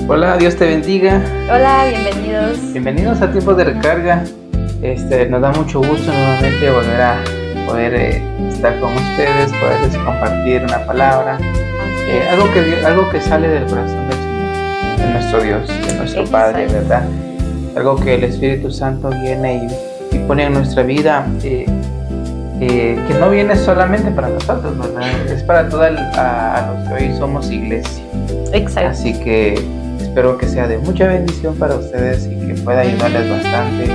Hola, Dios te bendiga. Hola, bienvenidos. Bienvenidos a Tiempos de Recarga. Nos da mucho gusto nuevamente volver a poder estar con ustedes, poderles compartir una palabra, algo que sale del corazón del Señor, de nuestro Dios, de nuestro Padre, ¿verdad? Algo que el Espíritu Santo viene y pone en nuestra vida, que no viene solamente para nosotros, ¿verdad? Es para todos a los que hoy somos iglesia. Exacto. Así que espero que sea de mucha bendición para ustedes y que pueda ayudarles bastante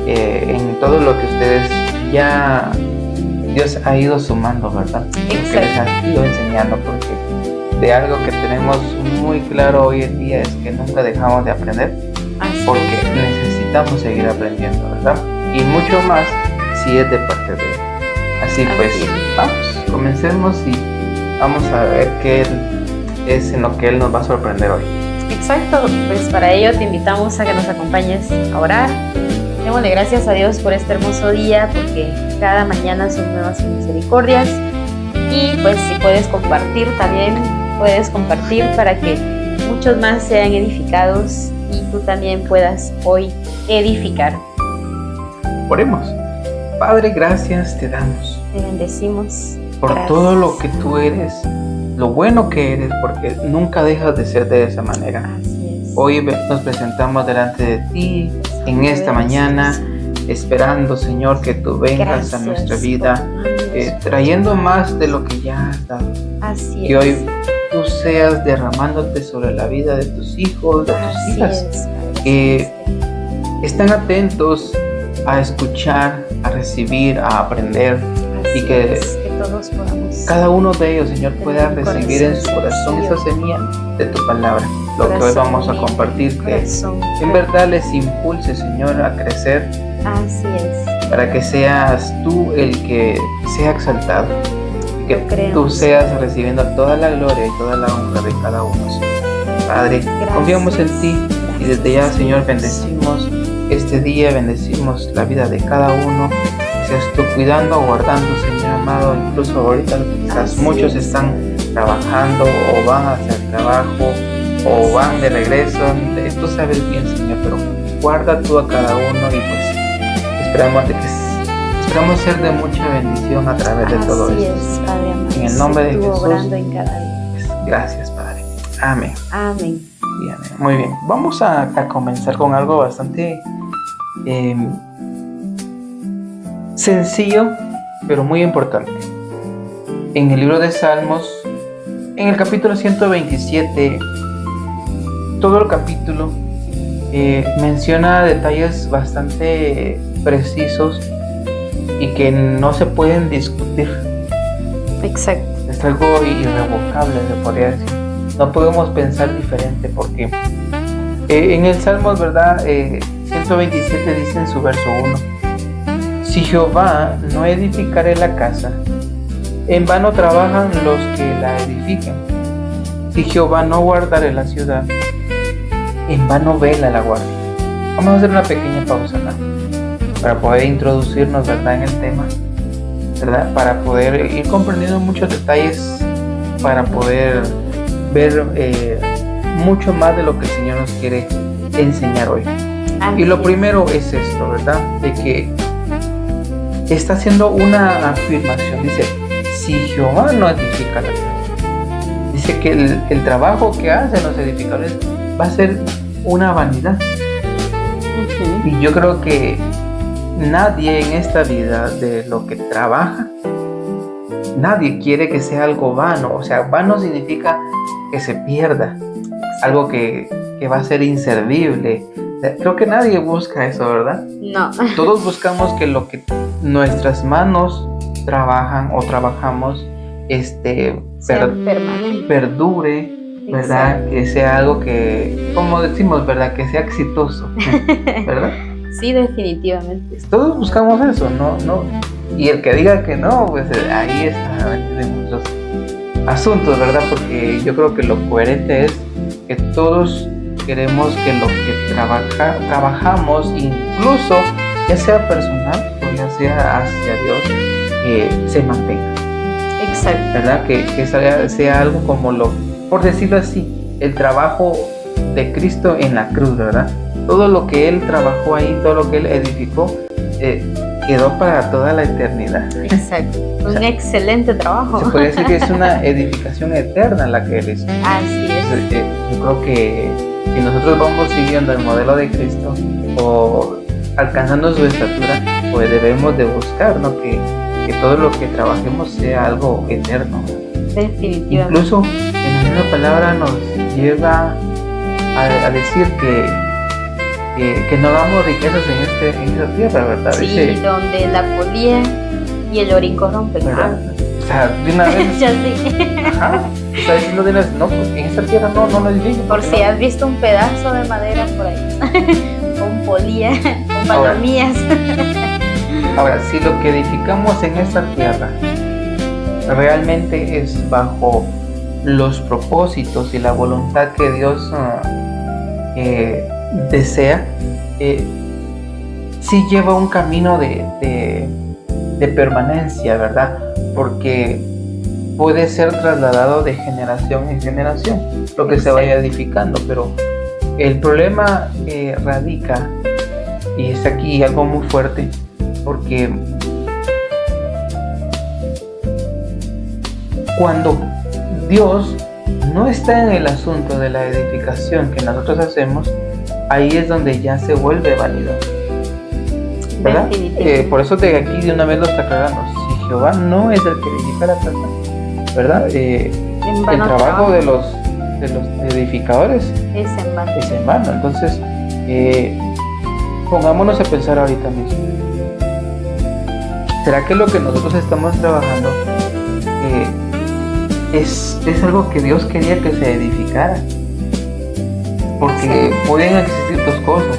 en todo lo que ustedes ya Dios ha ido sumando, ¿verdad? Exacto. Que les ha ido enseñando, porque de algo que tenemos muy claro hoy en día es que nunca dejamos de aprender, porque necesitamos seguir aprendiendo, ¿verdad? Y mucho más si es de parte de Él. Así pues, vamos, comencemos y vamos a ver qué es en lo que Él nos va a sorprender hoy. Exacto, pues para ello te invitamos a que nos acompañes a orar. Démosle gracias a Dios por este hermoso día, porque cada mañana son nuevas misericordias. Y pues si puedes compartir, también puedes compartir para que muchos más sean edificados y tú también puedas hoy edificar. Oremos. Padre, gracias te damos. Te bendecimos. Por Gracias. todo lo que tú eres, lo bueno que eres, porque nunca dejas de ser de esa manera. Así es. Hoy nos presentamos delante de ti en esta mañana, esperando, Señor, que tú vengas Gracias a nuestra vida, por trayendo más de lo que ya has dado. Así Que es. hoy tú seas derramándote sobre la vida de tus hijos, de tus Así hijas, es, Padre que Celestial. están atentos a escuchar, a recibir, a aprender, Así y que es, que todos podamos cada uno de ellos, Señor, pueda tener un recibir en su corazón esa sencillo. semilla de tu palabra, lo que hoy vamos a compartir, que en verdad les impulse, Señor, a crecer, Así es. para que seas tú el que sea exaltado, que Lo creemos. tú seas recibiendo toda la gloria y toda la honra de cada uno, Señor. Padre, Gracias. confiamos en ti y desde ya, Gracias, Señor, Dios. bendecimos este día, bendecimos la vida de cada uno. Seas tú cuidando, guardando, Señor amado, incluso ahorita quizás Así muchos es. están trabajando o van a hacer trabajo o van de regreso, tú sabes bien, Señor, pero guarda tú a cada uno y pues esperamos ser de mucha bendición a través de todo Así esto. es, Padre amado. En el nombre de Sé tú Jesús. obrando en cada día. Gracias, Padre. Amén. Amén. Bien, muy bien. Vamos a comenzar con algo bastante sencillo, pero muy importante. En el libro de Salmos, en el capítulo 127, todo el capítulo menciona detalles bastante precisos y que no se pueden discutir. Exacto. Es algo irrevocable, se podría decir. No podemos pensar diferente porque en el Salmos, ¿verdad? 127 dice en su verso 1: si Jehová no edificare la casa, en vano trabajan los que la edifican. Si Jehová no guardare la ciudad, en vano vela la guardia. Vamos a hacer una pequeña pausa acá para poder introducirnos, ¿verdad?, en el tema, ¿verdad? Para poder ir comprendiendo muchos detalles, para poder ver mucho más de lo que el Señor nos quiere enseñar hoy. Así Y lo es. primero es esto, ¿verdad? De que está haciendo una afirmación. Dice: si Jehová no edifica la casa. Dice que el trabajo que hacen los edificadores va a ser una vanidad. Ujú. Y yo creo que nadie en esta vida de lo que trabaja, nadie quiere que sea algo vano. O sea, vano significa que se pierda, algo que va a ser inservible. Creo que nadie busca eso, ¿verdad? No. Todos buscamos que lo que nuestras manos trabajan o trabajamos Sean permanentes. perdure, ¿verdad? Exacto. Que sea algo que, como decimos, ¿verdad? Que sea exitoso, ¿verdad? Sí, definitivamente. Todos buscamos eso, ¿no? Y el que diga que no, pues ahí está de muchos asuntos, ¿verdad? Porque yo creo que lo coherente es que todos queremos que lo que trabajamos, incluso ya sea personal o ya sea hacia Dios, se mantenga. Exacto. ¿Verdad? Que sea algo como por decirlo así, el trabajo de Cristo en la cruz, ¿verdad? Todo lo que Él trabajó ahí, todo lo que Él edificó, quedó para toda la eternidad. Exacto. Un excelente trabajo. Se podría decir que es una edificación eterna la que Él hizo. Así es. Entonces, yo creo que si nosotros vamos siguiendo el modelo de Cristo o alcanzando su estatura, pues debemos de buscar, ¿no? Que todo lo que trabajemos sea algo eterno. Definitivamente. Incluso en la misma palabra nos lleva a decir que no damos riquezas en esta tierra, ¿verdad? Sí, Dice, donde la polía y el orín corrompen. ¿verdad? O sea, de una vez. Ya sí. Ajá. Está diciendo de una vez, no, pues en esta tierra no es lindo. Por si has visto un pedazo de madera por ahí, con polía, con palomillas. Ahora, si lo que edificamos en esta tierra realmente es bajo los propósitos y la voluntad que Dios desea, sí lleva un camino de permanencia, ¿verdad? Porque puede ser trasladado de generación en generación lo que se vaya edificando, pero el problema radica, y es aquí algo muy fuerte, porque cuando Dios no está en el asunto de la edificación que nosotros hacemos, ahí es donde ya se vuelve válido, ¿verdad? Por eso de aquí de una vez lo está aclarando. Si Jehová no es el que edifica la casa, ¿verdad? El trabajo de los edificadores es en vano. Entonces, pongámonos a pensar ahorita mismo. ¿Será que lo que nosotros estamos trabajando es algo que Dios quería que se edificara? Porque pueden existir dos cosas.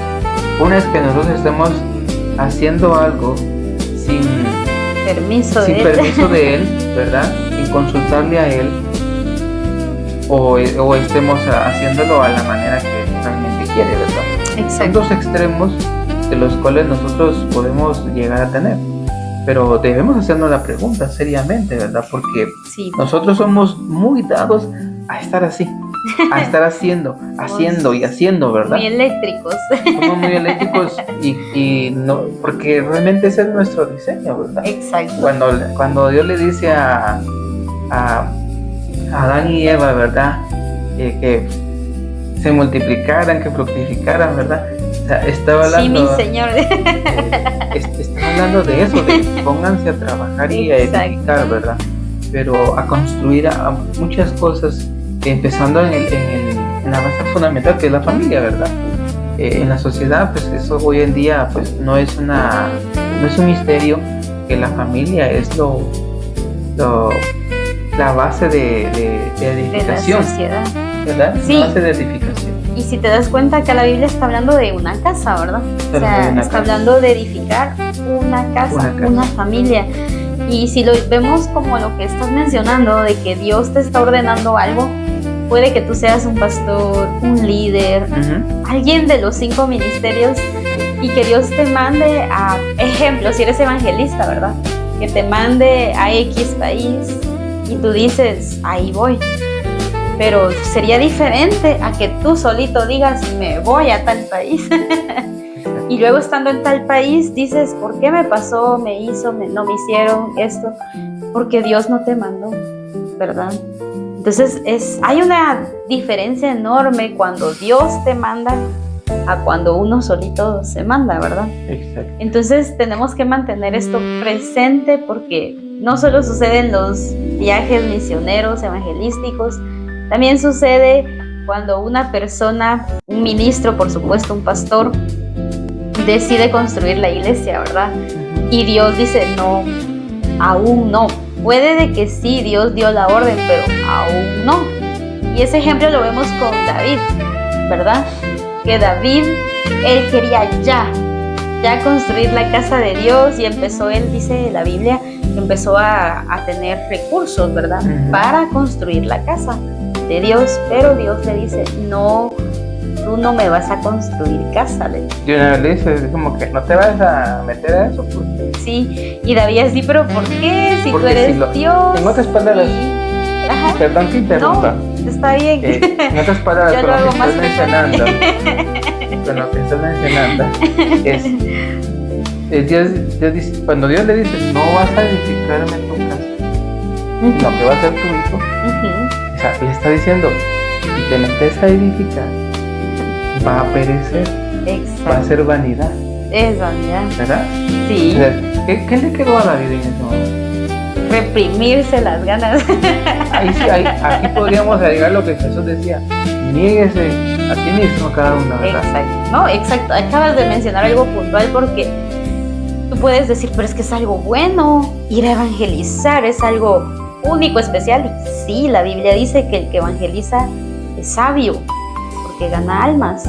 Una es que nosotros estemos haciendo algo sin permiso de Él, ¿verdad? Sin consultarle a Él, o estemos haciéndolo a la manera que realmente quiere, ¿verdad? Exacto. Son dos extremos de los cuales nosotros podemos llegar a tener. Pero debemos hacernos la pregunta seriamente, ¿verdad? Porque nosotros somos muy dados a estar así, a estar haciendo y haciendo, ¿verdad? Muy eléctricos. Somos muy eléctricos y no, porque realmente ese es nuestro diseño, ¿verdad? Exacto. Cuando Dios le dice a Adán y Eva, ¿verdad? Que se multiplicaran, que fructificaran, ¿verdad? O sea, estaba hablando, sí, mi Señor. Estaba hablando de eso, de pónganse a trabajar y a edificar, ¿verdad? Pero a construir a muchas cosas, empezando en la base fundamental que es la familia, ¿verdad? En la sociedad, pues eso hoy en día pues no es un misterio que la familia es la base de edificación, de la sociedad, ¿verdad? Sí. La base de edificación. Y si te das cuenta, acá la Biblia está hablando de una casa, ¿verdad? O sea, está hablando de edificar una casa, una familia. Y si lo vemos como lo que estás mencionando, de que Dios te está ordenando algo, puede que tú seas un pastor, un líder, alguien de los 5 ministerios, y que Dios te mande a, ejemplo, si eres evangelista, ¿verdad? Que te mande a X país y tú dices, ahí voy. Pero sería diferente a que tú solito digas, me voy a tal país. Y luego estando en tal país dices, ¿por qué me pasó, no me hicieron esto? Porque Dios no te mandó, ¿verdad? Entonces hay una diferencia enorme cuando Dios te manda a cuando uno solito se manda, ¿verdad? Exacto. Entonces tenemos que mantener esto presente, porque no solo sucede en los viajes misioneros, evangelísticos, también sucede cuando una persona, un ministro, por supuesto, un pastor, decide construir la iglesia, ¿verdad? Y Dios dice, no, aún no. Puede de que sí, Dios dio la orden, pero aún no. Y ese ejemplo lo vemos con David, ¿verdad? Que David, él quería ya construir la casa de Dios, y empezó, él dice la Biblia, que empezó a tener recursos, ¿verdad? Para construir la casa de Dios, pero Dios le dice, no, tú no me vas a construir casa. Y una vez le dice, como que no te vas a meter a eso, porque... Sí, y David así, pero ¿por qué? Si porque tú eres Dios. En otras palabras, perdón que interrumpa, está bien. En otras palabras, Yo con lo lo hago que más estás mencionando, con lo que estás mencionando, Dios dice, cuando Dios le dice, no vas a edificarme tu casa, lo que va a ser tu hijo, o sea, le está diciendo, si te metes a edificar, va a perecer, Exacto. va a ser vanidad, Es vanidad. ¿verdad? Sí. O sea, ¿qué le quedó a David en ese momento? Reprimirse las ganas. Aquí podríamos agregar lo que Jesús decía, niéguese a ti mismo cada uno, ¿verdad? Exacto. No, exacto. Acabas de mencionar algo puntual porque tú puedes decir, pero es que es algo bueno, ir a evangelizar es algo único, especial. Y sí, la Biblia dice que el que evangeliza es sabio, porque gana almas.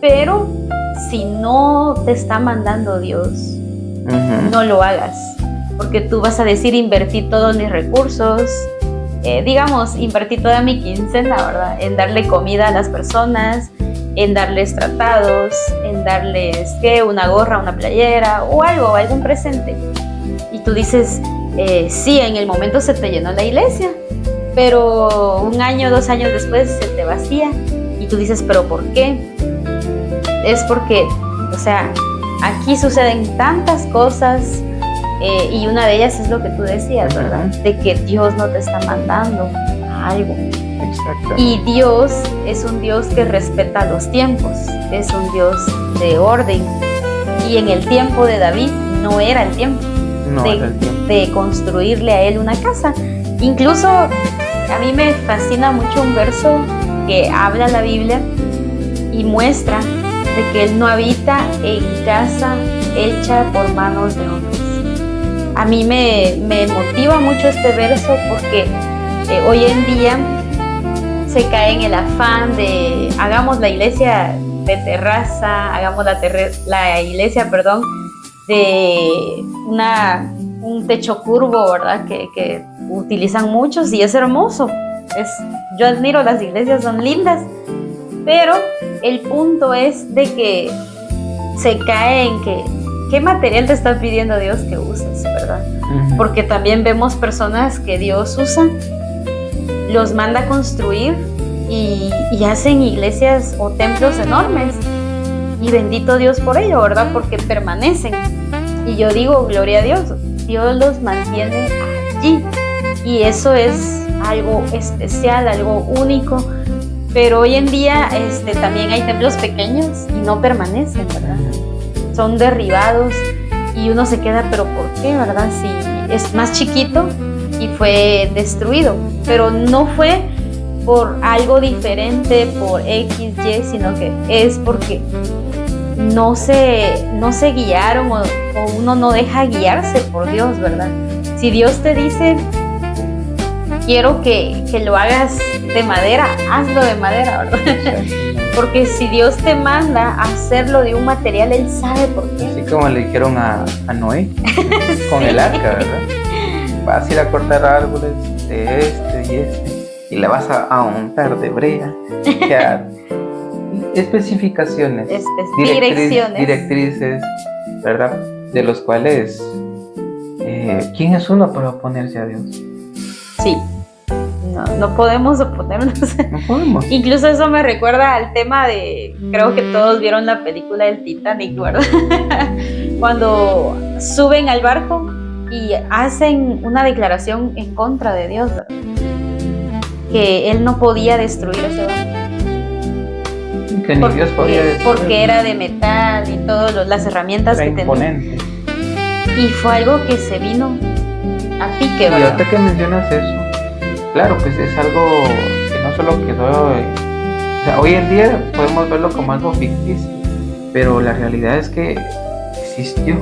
Pero si no te está mandando Dios, no lo hagas. Porque tú vas a decir, invertí todos mis recursos, digamos, invertí toda mi quincena, ¿verdad? En darle comida a las personas, en darles tratados, en darles, ¿qué? Una gorra, una playera o algo, algún presente. Y tú dices, sí, en el momento se te llenó la iglesia, pero 1 año, 2 años después se te vacía. Y tú dices, ¿pero por qué? Es porque, o sea, aquí suceden tantas cosas, y una de ellas es lo que tú decías, ¿verdad? De que Dios no te está mandando a algo. Exacto. Y Dios es un Dios que respeta los tiempos, es un Dios de orden. Y en el tiempo de David no era el tiempo, de construirle a él una casa. Incluso a mí me fascina mucho un verso que habla la Biblia y muestra de que él no habita en casa hecha por manos de hombres. A mí me motiva mucho este verso porque hoy en día se cae en el afán de hagamos la iglesia de terraza, hagamos la iglesia, de un techo curvo, ¿verdad? Que utilizan muchos y es hermoso. Yo admiro las iglesias, son lindas, pero el punto es de que se cae en que ¿qué material te está pidiendo Dios que uses, verdad? Porque también vemos personas que Dios usa, los manda a construir y hacen iglesias o templos enormes. Y bendito Dios por ello, ¿verdad? Porque permanecen. Y yo digo, gloria a Dios, Dios los mantiene allí. Y eso es algo especial, algo único. Pero hoy en día también hay templos pequeños y no permanecen, ¿verdad? Son derribados y uno se queda, pero ¿por qué, verdad? Si es más chiquito y fue destruido, pero no fue por algo diferente, por X, Y, sino que es porque no se guiaron o uno no deja guiarse por Dios, ¿verdad? Si Dios te dice, quiero que lo hagas de madera, hazlo de madera, ¿verdad? Porque si Dios te manda a hacerlo de un material, Él sabe por qué. Así como le dijeron a Noé con el arca, ¿verdad? Vas a ir a cortar árboles de este y le vas a untar de brea. Especificaciones, directrices, ¿verdad? De los cuales, ¿quién es uno para oponerse a Dios? Sí. No podemos oponernos. No podemos. Incluso eso me recuerda al tema de, creo que todos vieron la película del Titanic, ¿verdad? Cuando suben al barco y hacen una declaración en contra de Dios, ¿verdad? Que Él no podía destruir ese barco. Que ni Dios podía destruir. Porque era de metal y todas las herramientas era que imponente. tenía. Y fue algo que se vino a pique, ¿verdad? Y ahorita que mencionas eso, claro, pues es algo que no solo quedó, o sea, hoy en día podemos verlo como algo ficticio, pero la realidad es que existió,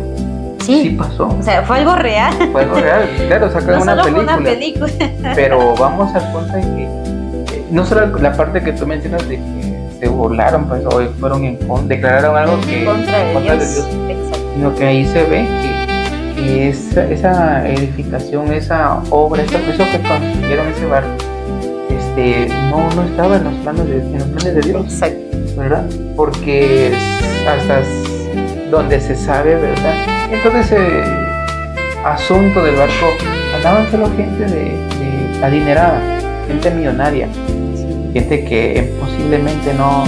sí pasó. O sea, fue algo real. Fue algo real, claro, sacaron no solo una fue una película. Pero vamos al punto en que, no solo la parte que tú mencionas de que se burlaron, pues, o fueron declararon algo que contra de Dios, sino que ahí se ve que esa edificación, esa obra, eso que construyeron ese barco, no estaba en los planes de Dios. Exacto. ¿Verdad? Porque hasta donde se sabe, ¿verdad? Entonces asunto del barco andaban solo gente de adinerada, gente millonaria, gente que posiblemente no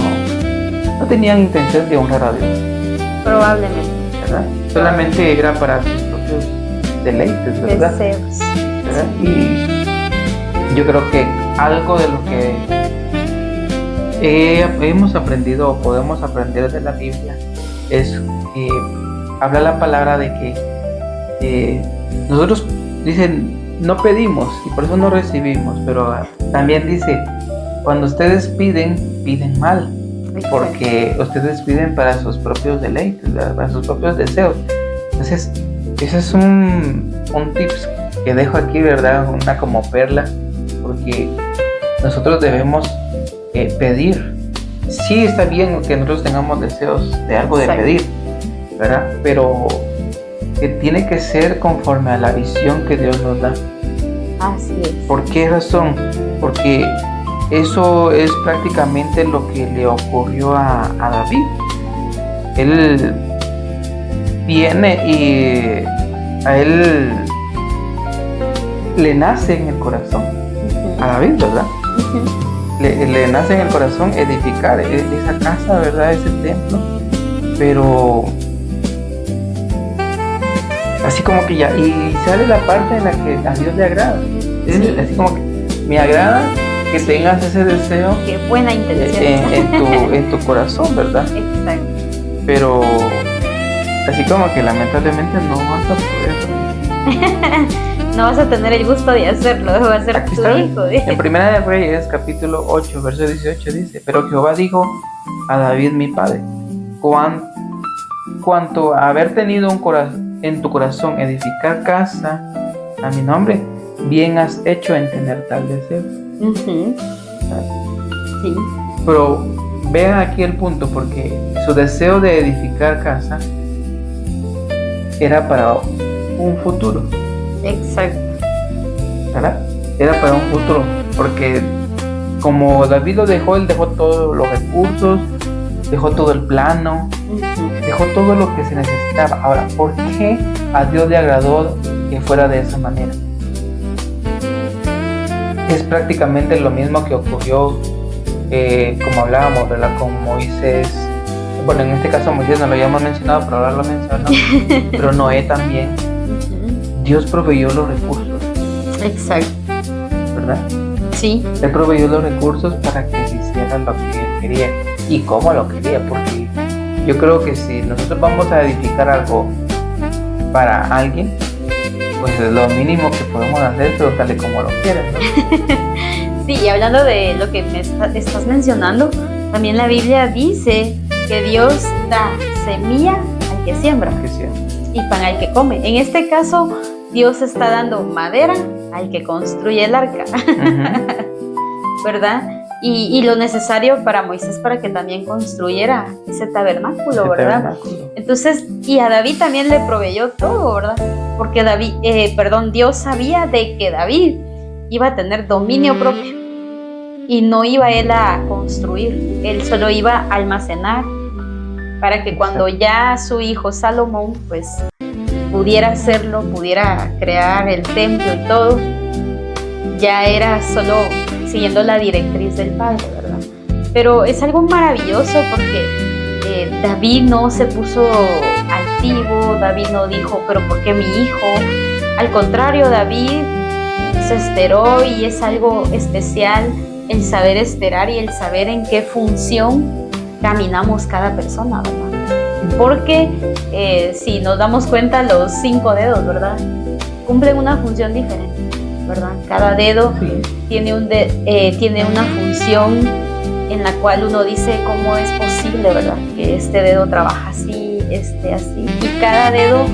tenían intención de honrar a Dios, Probablemente. ¿verdad? Solamente era para sus propios deleites, ¿verdad? Deseos. ¿Verdad? Y yo creo que algo de lo que hemos aprendido o podemos aprender de la Biblia es que habla la palabra de que nosotros, dicen, no pedimos y por eso no recibimos, pero también dice, cuando ustedes piden mal, porque ustedes piden para sus propios deleites, para sus propios deseos. Entonces, ese es un tips que dejo aquí, ¿verdad? Una como perla, porque nosotros debemos pedir. Sí, está bien que nosotros tengamos deseos de algo de pedir, ¿verdad? Pero que tiene que ser conforme a la visión que Dios nos da. Así es. ¿Por qué razón? Porque eso es prácticamente lo que le ocurrió a David. Él viene y a él le nace en el corazón, a David, ¿verdad? Le nace en el corazón edificar esa casa, ¿verdad? Ese templo, pero así como que ya, y sale la parte en la que a Dios le agrada. Es así como que me agrada que tengas ese deseo. Qué buena intención. En tu corazón, ¿verdad? Exacto. Pero así como que lamentablemente no vas a poder. No vas a tener el gusto de hacerlo, va a ser Aquí tu está, hijo. en Primera de Reyes, capítulo 8, verso 18 dice: pero Jehová dijo a David mi padre, cuanto a haber tenido en tu corazón edificar casa a mi nombre, bien has hecho en tener tal deseo. Sí. Pero vean aquí el punto, porque su deseo de edificar casa era para un futuro. Exacto. ¿Verdad? Era para un futuro, porque como David lo dejó, él dejó todos los recursos, dejó todo el plano, dejó todo lo que se necesitaba. Ahora, ¿por qué a Dios le agradó que fuera de esa manera? Es prácticamente lo mismo que ocurrió, como hablábamos, ¿verdad? Con Moisés. Bueno, en este caso Moisés no lo habíamos mencionado, pero ahora lo menciono. Pero Noé también. Dios proveyó los recursos. Exacto. ¿Verdad? Sí. Él proveyó los recursos para que se hiciera lo que él quería y cómo lo quería, porque yo creo que si nosotros vamos a edificar algo para alguien, pues es lo mínimo que podemos hacer, pero tal y como lo quieran, ¿no? Sí, y hablando de lo que me estás mencionando, también la Biblia dice que Dios da semilla al que siembra y pan al que come. En este caso, Dios está dando madera al que construye el arca, ¿verdad? Y lo necesario para Moisés para que también construyera ese tabernáculo, ¿verdad? Entonces, y a David también le proveyó todo, ¿verdad? Porque Dios sabía de que David iba a tener dominio propio y no iba él a construir, él solo iba a almacenar para que cuando ya su hijo Salomón pues pudiera hacerlo, pudiera crear el templo y todo, ya era solo siguiendo la directriz del padre, ¿verdad? Pero es algo maravilloso porque David no se puso altivo, David no dijo, pero ¿por qué mi hijo? Al contrario, David se esperó, y es algo especial el saber esperar y el saber en qué función caminamos cada persona, ¿verdad? Porque si nos damos cuenta, los 5 dedos, ¿verdad? Cumplen una función diferente, ¿verdad? Cada dedo tiene una función en la cual uno dice cómo es posible, ¿verdad? Que este dedo trabaja así, así, y cada dedo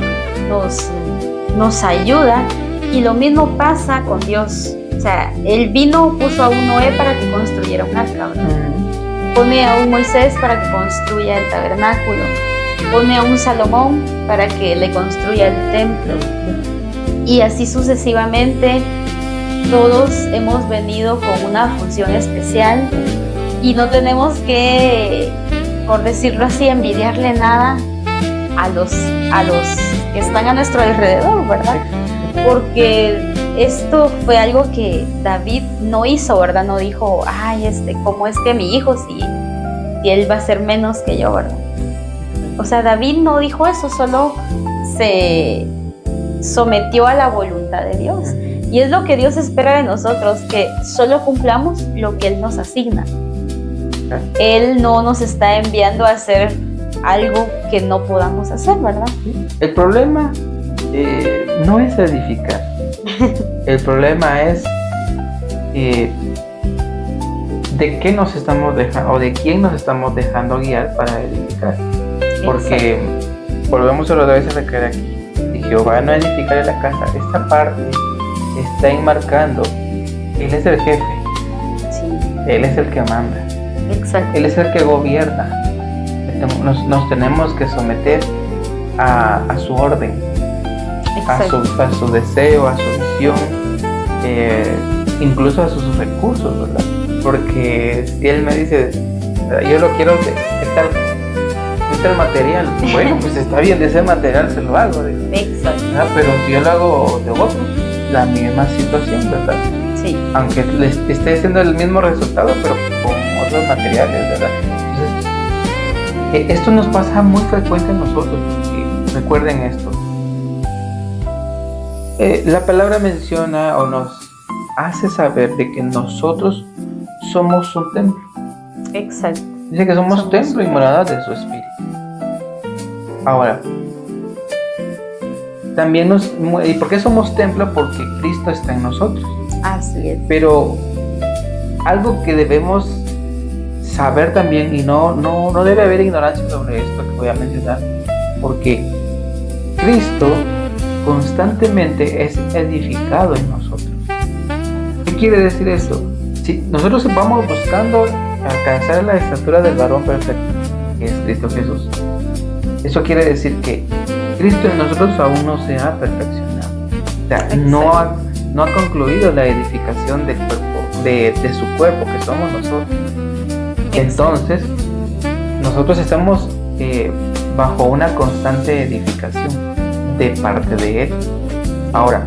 nos ayuda, y lo mismo pasa con Dios. O sea, Él puso a un Noé para que construyera un arca, ¿verdad? Pone a un Moisés para que construya el tabernáculo, pone a un Salomón para que le construya el templo, y así sucesivamente. Todos hemos venido con una función especial y no tenemos que, por decirlo así, envidiarle nada a los que están a nuestro alrededor, ¿verdad? Porque esto fue algo que David no hizo, ¿verdad? No dijo, ay, ¿cómo es que mi hijo si él va a ser menos que yo, ¿verdad? O sea, David no dijo eso, solo se sometió a la voluntad de Dios. Y es lo que Dios espera de nosotros, que solo cumplamos lo que Él nos asigna. Él no nos está enviando a hacer algo que no podamos hacer, ¿verdad? El problema no es edificar. El problema es de qué nos estamos dejando o de quién nos estamos dejando guiar para edificar. Porque volvemos otra vez a recaer aquí. Si Jehová no edificará la casa, esta parte está enmarcando. Él es el jefe. Sí. Él es el que manda. Exacto. Él es el que gobierna. Nos tenemos que someter a su orden, a su deseo, a su visión, incluso a sus recursos, ¿verdad? Porque si Él me dice, yo lo quiero de tal material, bueno, pues está bien, de ese material se lo hago. Exacto. Pero si yo lo hago de otro, la misma situación, ¿verdad? Sí. Aunque esté haciendo el mismo resultado, pero con otros materiales, ¿verdad? Entonces, esto nos pasa muy frecuente a nosotros. Y recuerden esto. La palabra menciona o nos hace saber de que nosotros somos un templo. Exacto. Dice que somos templo y morada de su espíritu. Ahora, también ¿y por qué somos templo? Porque Cristo está en nosotros. Así es. Pero algo que debemos saber también, y no debe haber ignorancia sobre esto que voy a mencionar, porque Cristo constantemente es edificado en nosotros. ¿Qué quiere decir esto? Si nosotros vamos buscando alcanzar la estatura del varón perfecto, que es Cristo Jesús, eso quiere decir que Cristo en nosotros aún no se ha perfeccionado. O sea, no ha concluido la edificación del cuerpo, de su cuerpo, que somos nosotros. Entonces, nosotros estamos bajo una constante edificación de parte de Él. Ahora,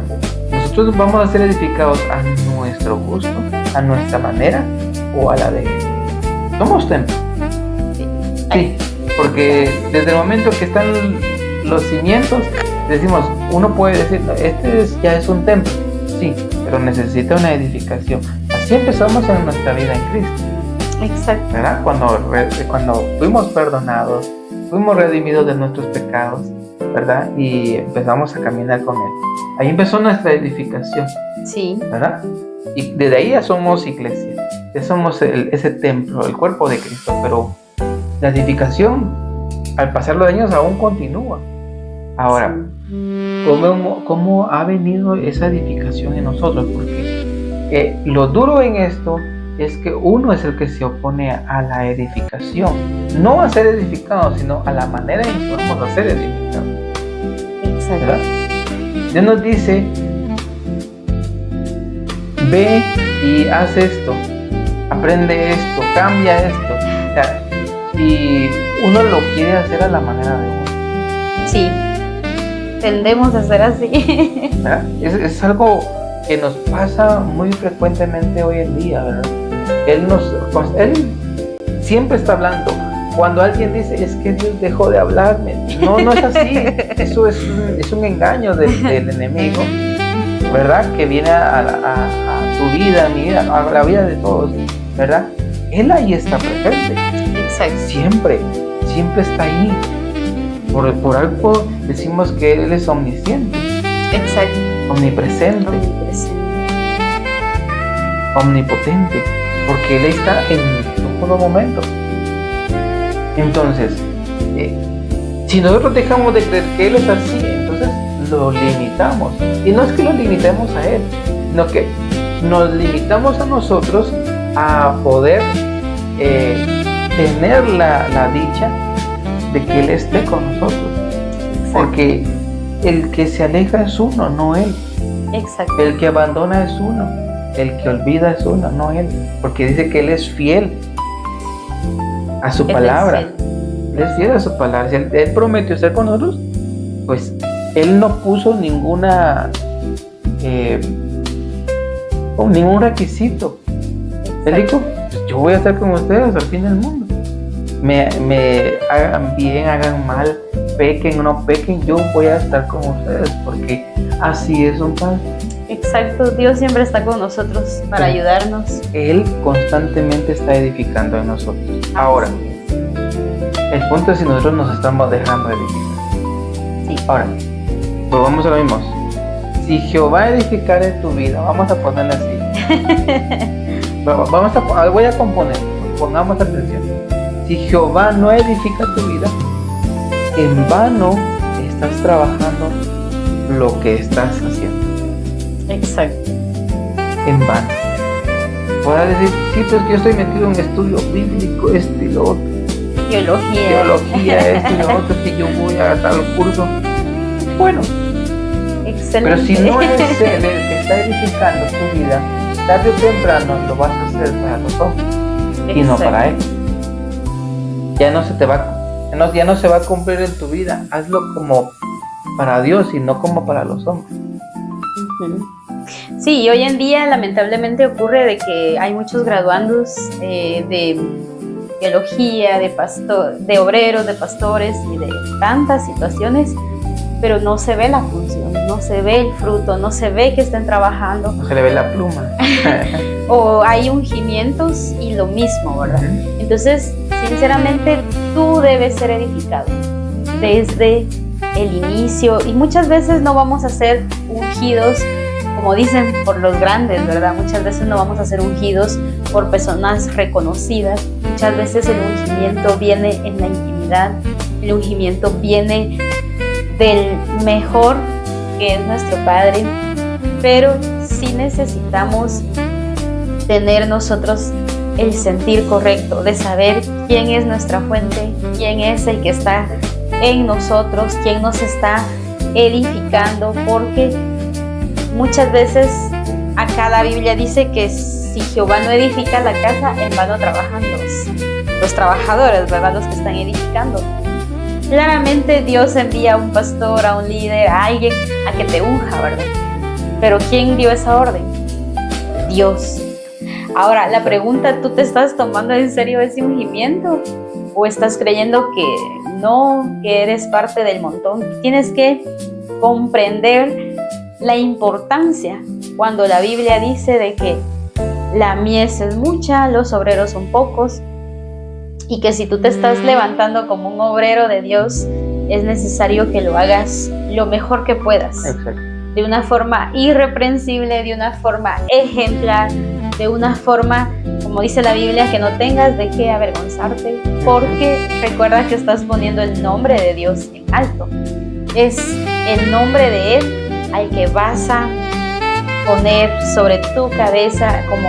nosotros vamos a ser edificados a nuestro gusto, a nuestra manera o a la de Él. Somos templo. Sí, porque desde el momento que están los cimientos, decimos, uno puede decir, ya es un templo. Sí, pero necesita una edificación. Así empezamos en nuestra vida en Cristo. Exacto. ¿Verdad? Cuando fuimos perdonados, fuimos redimidos de nuestros pecados, ¿verdad? Y empezamos a caminar con Él. Ahí empezó nuestra edificación. Sí. ¿Verdad? Y desde ahí ya somos iglesia, ya somos ese templo, el cuerpo de Cristo, pero la edificación, al pasar los años, aún continúa. Ahora, ¿cómo ha venido esa edificación en nosotros? Porque lo duro en esto es que uno es el que se opone a la edificación, no a ser edificado, sino a la manera en que vamos a ser edificados. Exacto. ¿Verdad? Dios nos dice, ve y haz esto, aprende esto, cambia esto. O sea, y uno lo quiere hacer a la manera de uno. Sí, tendemos a ser así. ¿Verdad? Es algo que nos pasa muy frecuentemente hoy en día, ¿verdad? Él siempre está hablando. Cuando alguien dice, es que Dios dejó de hablarme, no es así. Eso es un engaño del enemigo, ¿verdad? Que viene a tu vida, a mi vida, a la vida de todos, ¿verdad? Él ahí está presente. Exacto. Siempre está ahí. Por algo decimos que Él es omnisciente. Exacto. Omnipresente. Omnipotente. Porque Él está en todo momento. Entonces, si nosotros dejamos de creer que Él es así, entonces lo limitamos. Y no es que lo limitemos a Él, sino que nos limitamos a nosotros a poder tener la dicha de que Él esté con nosotros. Porque el que se aleja es uno, no Él. Exacto. El que abandona es uno, el que olvida es uno, no Él. Porque dice que Él es fiel a su palabra. Él es fiel a su palabra. Si Él prometió estar con nosotros, pues Él no puso ninguna con ningún requisito. Él dijo, pues yo voy a estar con ustedes hasta el fin del mundo. Me hagan bien, hagan mal, pequen o no pequen, yo voy a estar con ustedes, porque así es un padre. Exacto, Dios siempre está con nosotros para ayudarnos. Él constantemente está edificando en nosotros. Ahora, el punto es si nosotros nos estamos dejando edificar. Sí. Ahora, pues vamos a lo mismo. Si Jehová edificar en tu vida, vamos a ponerle así. Voy a componer, pongamos atención. Si Jehová no edifica tu vida, en vano estás trabajando lo que estás haciendo. Exacto. En vano. Podrás decir, sí, pues que yo estoy metido en estudio bíblico, esto y lo otro. Teología, esto y lo otro, que yo voy a tal curso. Bueno, excelente. pero si no es Él el que está edificando tu vida, tarde o temprano lo vas a hacer para los hombres y no para Él. Ya no se va a cumplir en tu vida. Hazlo como para Dios y no como para los hombres. Sí, hoy en día lamentablemente ocurre de que hay muchos graduandos de teología, de obreros, de pastores y de tantas situaciones, pero no se ve la función, no se ve el fruto, no se ve que estén trabajando. No se le ve la pluma. O hay ungimientos y lo mismo, ¿verdad? Entonces, sinceramente, tú debes ser edificado desde el inicio, y muchas veces no vamos a ser ungidos, como dicen, por los grandes, ¿verdad? Muchas veces no vamos a ser ungidos por personas reconocidas. Muchas veces el ungimiento viene en la intimidad, el ungimiento viene del mejor, que es nuestro Padre, pero sí necesitamos tener nosotros el sentir correcto de saber quién es nuestra fuente, quién es el que está en nosotros, quién nos está edificando, porque muchas veces acá la Biblia dice que si Jehová no edifica la casa, en vano trabajan los trabajadores, ¿verdad? Los que están edificando. Claramente Dios envía a un pastor, a un líder, a alguien a que te unja, ¿verdad? Pero ¿quién dio esa orden? Dios. Ahora, la pregunta, ¿tú te estás tomando en serio ese ungimiento? ¿O estás creyendo que no, que eres parte del montón? Tienes que comprender la importancia cuando la Biblia dice de que la mies es mucha, los obreros son pocos, y que si tú te estás levantando como un obrero de Dios, es necesario que lo hagas lo mejor que puedas. Exacto. De una forma irreprensible, de una forma ejemplar, de una forma, como dice la Biblia, que no tengas de qué avergonzarte, porque recuerda que estás poniendo el nombre de Dios en alto. Es el nombre de Él al que vas a poner sobre tu cabeza, como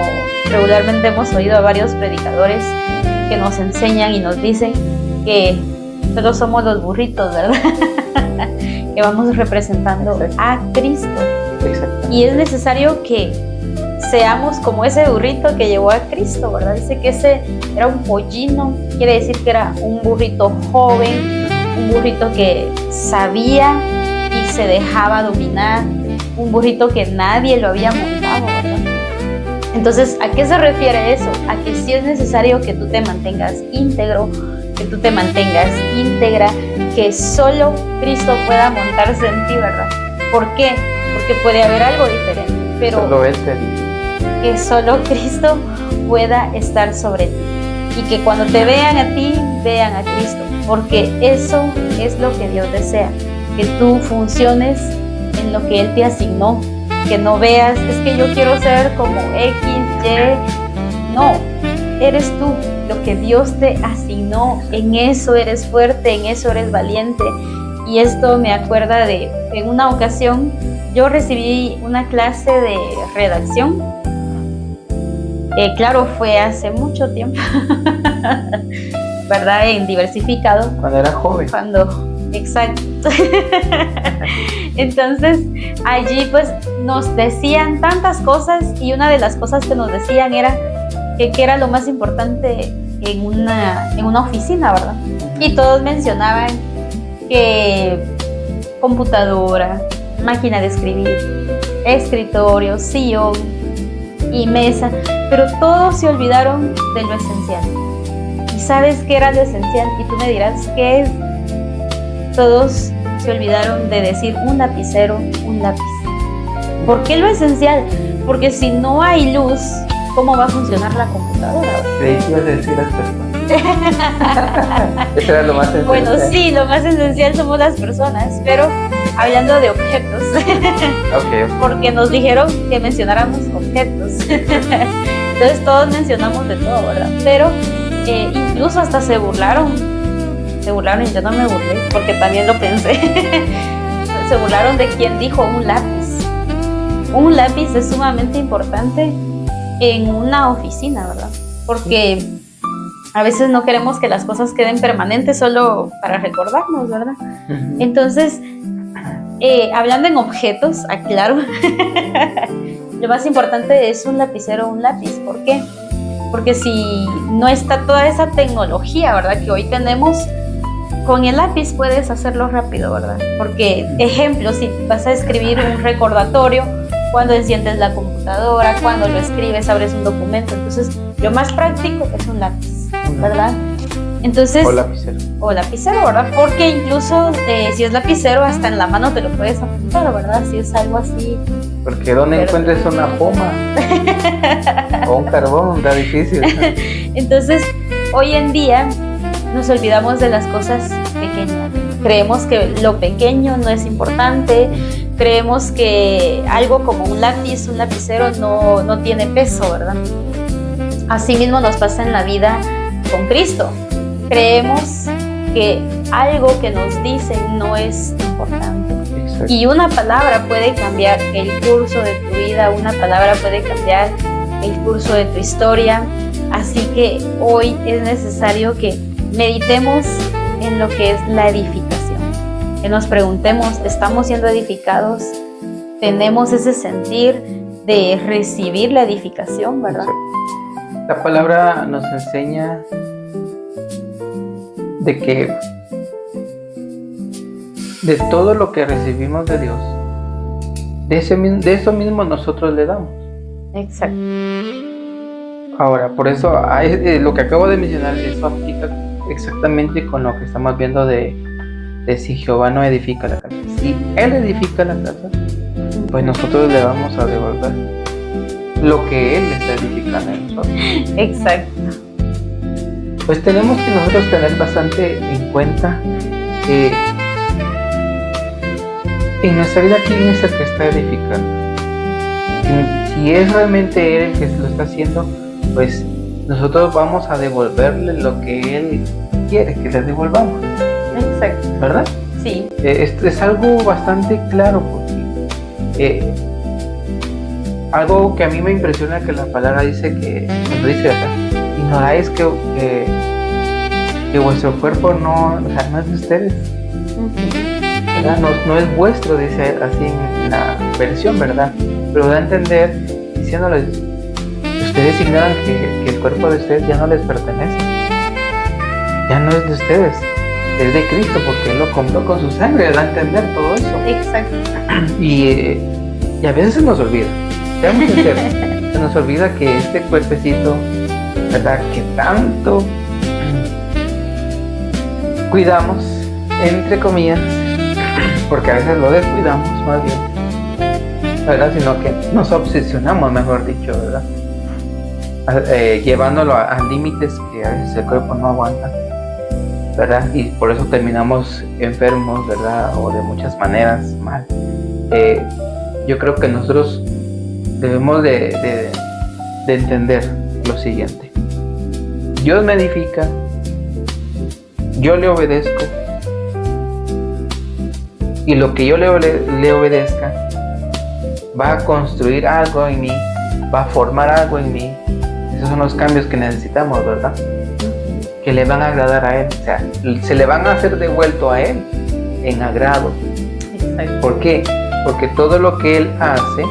regularmente hemos oído a varios predicadores que nos enseñan y nos dicen que nosotros somos los burritos, ¿verdad? Que vamos representando a Cristo. Y es necesario que seamos como ese burrito que llevó a Cristo, ¿verdad? Dice que ese era un pollino, quiere decir que era un burrito joven, un burrito que sabía y se dejaba dominar, un burrito que nadie lo había montado, ¿verdad? Entonces, ¿a qué se refiere eso? A que sí es necesario que tú te mantengas íntegro, que tú te mantengas íntegra, que solo Cristo pueda montarse en ti, ¿verdad? ¿Por qué? Porque puede haber algo diferente, pero solo Él te dice que solo Cristo pueda estar sobre ti, y que cuando te vean a ti, vean a Cristo, porque eso es lo que Dios desea, que tú funciones en lo que Él te asignó, que no veas, es que yo quiero ser como X, Y, no, eres tú, lo que Dios te asignó, en eso eres fuerte, en eso eres valiente. Y esto me acuerda de, en una ocasión, yo recibí una clase de redacción. Claro, fue hace mucho tiempo, ¿verdad? En Diversificado. Cuando era joven. Exacto. Entonces, allí pues nos decían tantas cosas, y una de las cosas que nos decían era que era lo más importante en una oficina, ¿verdad? Y todos mencionaban que computadora, máquina de escribir, escritorio, sillón, y mesa, pero todos se olvidaron de lo esencial. ¿Y sabes qué era lo esencial? Y tú me dirás, ¿qué es? Todos se olvidaron de decir un lapicero, un lápiz. ¿Por qué lo esencial? Porque si no hay luz, ¿cómo va a funcionar la computadora? Creí que ibas a decir las personas. Eso era lo más esencial. Bueno, sí, lo más esencial somos las personas, pero hablando de objetos, Okay. porque nos dijeron que mencionáramos objetos. Entonces todos mencionamos de todo, ¿verdad? Pero incluso hasta se burlaron y yo no me burlé, porque también lo pensé. Se burlaron de quien dijo un lápiz. Un lápiz es sumamente importante en una oficina, ¿verdad? Porque a veces no queremos que las cosas queden permanentes solo para recordarnos, ¿verdad? Entonces, hablando en objetos, aclaro, lo más importante es un lapicero o un lápiz. ¿Por qué? Porque si no está toda esa tecnología, ¿verdad?, que hoy tenemos, con el lápiz puedes hacerlo rápido, ¿verdad? Porque, ejemplo, si vas a escribir un recordatorio, cuando enciendes la computadora, cuando lo escribes, abres un documento, entonces lo más práctico es un lápiz, ¿verdad? Entonces, o lapicero, ¿verdad? Porque incluso si es lapicero, hasta en la mano te lo puedes apuntar, ¿verdad? Si es algo así. Porque donde encuentres una poma o un carbón, está difícil. Entonces, hoy en día nos olvidamos de las cosas pequeñas. Creemos que lo pequeño no es importante. Creemos que algo como un lápiz, un lapicero no tiene peso, ¿verdad? Así mismo nos pasa en la vida con Cristo. Creemos que algo que nos dicen no es importante. Exacto. Y una palabra puede cambiar el curso de tu vida, una palabra puede cambiar el curso de tu historia. Así que hoy es necesario que meditemos en lo que es la edificación. Que nos preguntemos, ¿estamos siendo edificados? ¿Tenemos ese sentir de recibir la edificación, verdad? La palabra nos enseña de que de todo lo que recibimos de Dios, de eso mismo nosotros le damos. Exacto. Ahora, por eso lo que acabo de mencionar, eso aplica exactamente con lo que estamos viendo de si Jehová no edifica la casa. Si Él edifica la casa, pues nosotros le vamos a devolver lo que Él está edificando en nosotros. Exacto. Pues tenemos que nosotros tener bastante en cuenta que en nuestra vida, ¿quién es el que está edificando? Si es realmente Él el que lo está haciendo, pues nosotros vamos a devolverle lo que Él quiere que le devolvamos. Exacto. ¿Verdad? Sí. Es algo bastante claro, porque algo que a mí me impresiona que la palabra dice que, cuando dice acá, ignoráis que vuestro cuerpo no es de ustedes. ¿Verdad? No es vuestro, dice así en la versión, ¿verdad? Pero da a entender, diciéndoles, ustedes ignoran que el cuerpo de ustedes ya no les pertenece, ya no es de ustedes, es de Cristo, porque Él lo compró con su sangre. Da a entender todo eso. Exacto. Y a veces se nos olvida, seamos sinceros, se nos olvida que este cuerpecito, ¿verdad?, que tanto cuidamos, entre comillas, porque a veces lo descuidamos más bien, ¿verdad?, sino que nos obsesionamos, mejor dicho, ¿verdad?, llevándolo a límites que a veces el cuerpo no aguanta, ¿verdad? Y por eso terminamos enfermos, ¿verdad?, o de muchas maneras mal. Yo creo que nosotros debemos de entender lo siguiente: Dios me edifica, yo le obedezco, y lo que yo le obedezca va a construir algo en mí, va a formar algo en mí. Esos son los cambios que necesitamos, ¿verdad?, que le van a agradar a Él, o sea, se le van a hacer devuelto a Él en agrado. Exacto. ¿Por qué? Porque todo lo que Él hace,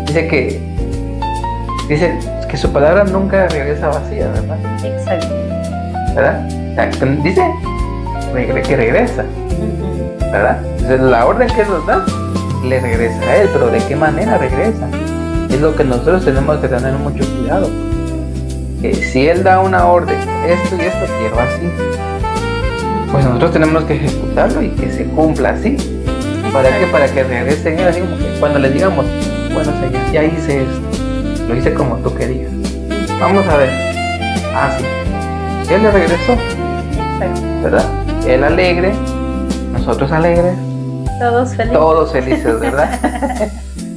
dice que su palabra nunca regresa vacía, ¿verdad? Exacto. ¿Verdad? O sea, dice que regresa, ¿verdad? Entonces la orden que Él nos da le regresa a Él, pero ¿de qué manera regresa? Es lo que nosotros tenemos que tener mucho cuidado. Si Él da una orden, esto y esto quiero así, pues nosotros tenemos que ejecutarlo y que se cumpla así. ¿Para qué? Para que regresen Él, así como que cuando le digamos, bueno Señor, ya hice esto, lo hice como tú querías. Vamos a ver. Sí. Él le regresó, ¿verdad? Él alegre, nosotros alegres, todos felices, ¿verdad?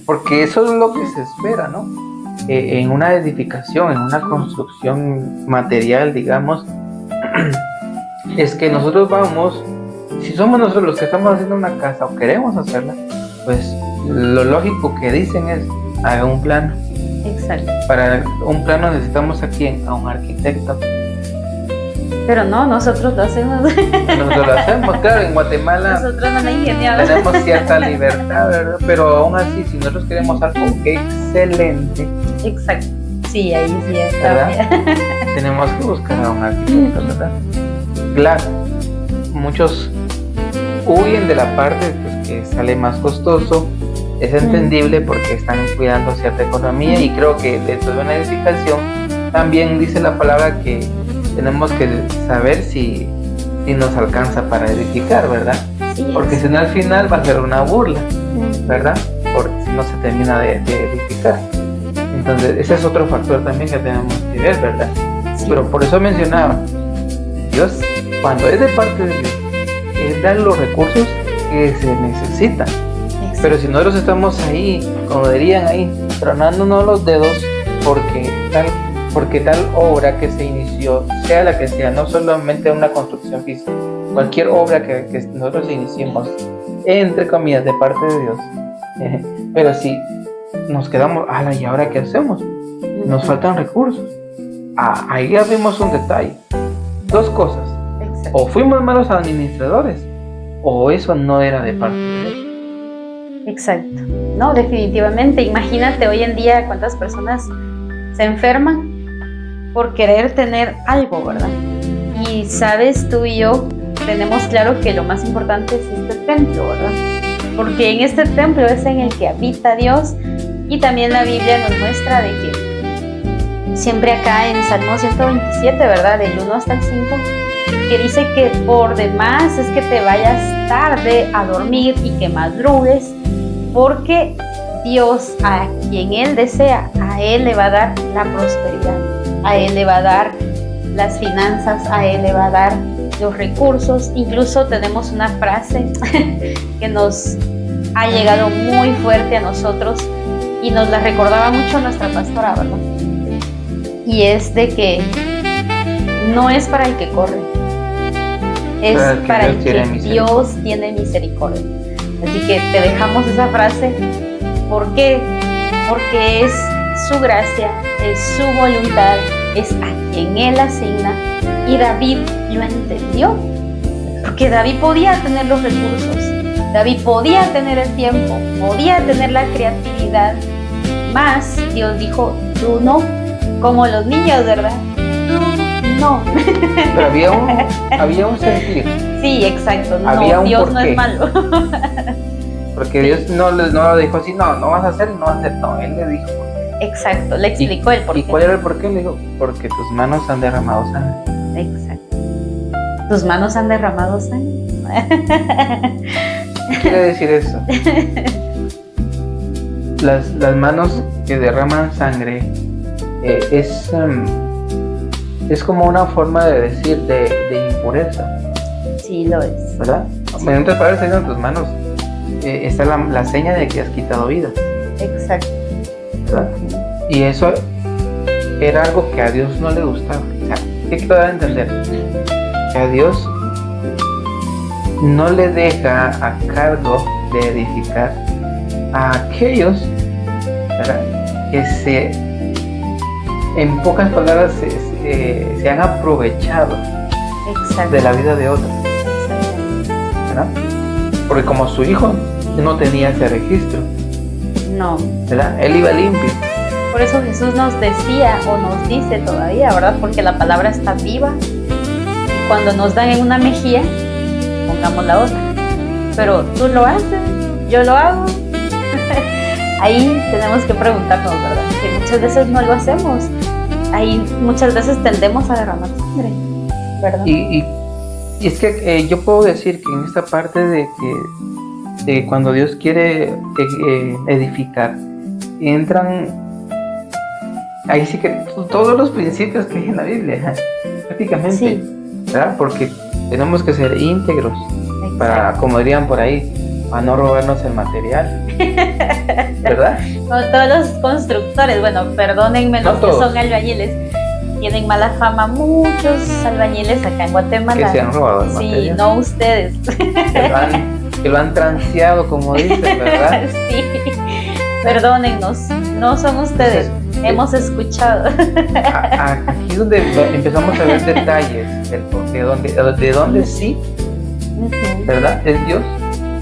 Porque eso es lo que se espera, ¿no? En una edificación, en una construcción material, digamos, es que nosotros vamos, si somos nosotros los que estamos haciendo una casa o queremos hacerla, pues lo lógico que dicen es, haga un plano. Exacto. Para un plano necesitamos a quién, a un arquitecto. Pero no, nosotros lo hacemos. Nosotros lo hacemos, claro, en Guatemala nosotros no ingeniamos. tenemos cierta libertad, ¿verdad? Pero aún así, si nosotros queremos algo excelente, exacto, sí, ahí sí está, ¿verdad? Tenemos que buscar a un arquitecto, ¿verdad? Claro, muchos huyen de la parte pues, que sale más costoso. Es entendible porque están cuidando cierta economía, y creo que dentro de una edificación también dice la palabra que tenemos que saber si nos alcanza para edificar, ¿verdad? Sí, porque si no, al final va a ser una burla, ¿verdad? Porque si no se termina de edificar. Entonces ese es otro factor también que tenemos que ver, ¿verdad? Sí. Pero por eso mencionaba, Dios, cuando es de parte de Dios, Él da los recursos que se necesitan. Exacto. Pero si nosotros estamos ahí, como dirían ahí, tronándonos los dedos porque tal obra que se inició, sea la que sea, no solamente una construcción física, cualquier obra que nosotros iniciemos, entre comillas, de parte de Dios, pero si nos quedamos, ¿y ahora qué hacemos? Nos faltan recursos. Ahí ya vimos un detalle, dos cosas. Exacto. O fuimos malos administradores, o eso no era de parte de Dios. Exacto, no, definitivamente. Imagínate hoy en día cuántas personas se enferman por querer tener algo, ¿verdad? Y sabes, tú y yo tenemos claro que lo más importante es este templo, ¿verdad? Porque en este templo es en el que habita Dios, y también la Biblia nos muestra de que siempre acá en Salmo 127, ¿verdad? Del 1 hasta el 5, que dice que por demás es que te vayas tarde a dormir y que madrugues, porque Dios, a quien Él desea, a Él le va a dar la prosperidad, a Él le va a dar las finanzas, a Él le va a dar los recursos. Incluso tenemos una frase que nos ha llegado muy fuerte a nosotros y nos la recordaba mucho nuestra pastora, ¿verdad? Y es de que no es para el que corre, es para el que Dios tiene misericordia. Así que te dejamos esa frase. ¿Por qué? Porque es su gracia, es su voluntad, es a quien Él asigna, y David lo entendió, porque David podía tener los recursos, David podía tener el tiempo, podía tener la creatividad, más Dios dijo, tú no, como los niños, ¿verdad? Tú no. Pero había un sentir. Sí, exacto, había no, Dios no es malo. Porque Dios no lo dijo así, no vas a hacer y no vas a hacer, no, Él le dijo. Exacto, le explicó el porqué. ¿Y cuál era el porqué? Le dijo, porque tus manos han derramado sangre. Exacto. ¿Tus manos han derramado sangre? ¿Qué quiere decir eso? Las manos que derraman sangre es como una forma de decir de impureza. Sí, lo es. ¿Verdad? Sí. En otras palabras, en tus manos está la seña de que has quitado vida. Exacto. ¿Verdad? Y eso era algo que a Dios no le gustaba. O sea, ¿qué quiero dar a entender? Que a Dios no le deja a cargo de edificar a aquellos, ¿verdad?, que en pocas palabras se han aprovechado. Exacto. De la vida de otros, ¿verdad? Porque como su hijo no tenía ese registro, no, ¿verdad? Él iba limpio. Por eso Jesús nos decía, o nos dice todavía, ¿verdad? Porque la palabra está viva, y cuando nos dan en una mejilla, pongamos la otra. Pero tú lo haces, yo lo hago. ahí tenemos que preguntarnos, ¿verdad? Que muchas veces no lo hacemos. Ahí muchas veces tendemos a derramar sangre, ¿verdad? Y es que yo puedo decir que en esta parte de cuando Dios quiere edificar, entran ahí sí que todos los principios que hay en la Biblia, prácticamente, Sí. ¿verdad? Porque tenemos que ser íntegros, para, Exacto. como dirían por ahí, para no robarnos el material, ¿verdad? No, todos los constructores, bueno, perdónenme No los que todos. son albañiles, tienen mala fama muchos albañiles acá en Guatemala. Que se han robado el Sí, material. no ustedes. Que lo han transeado, como dicen, ¿verdad? Sí, perdónennos, no son ustedes. Hemos escuchado. Aquí es donde empezamos a ver detalles del por qué, de dónde sí, Ujú, ¿verdad? Es Dios,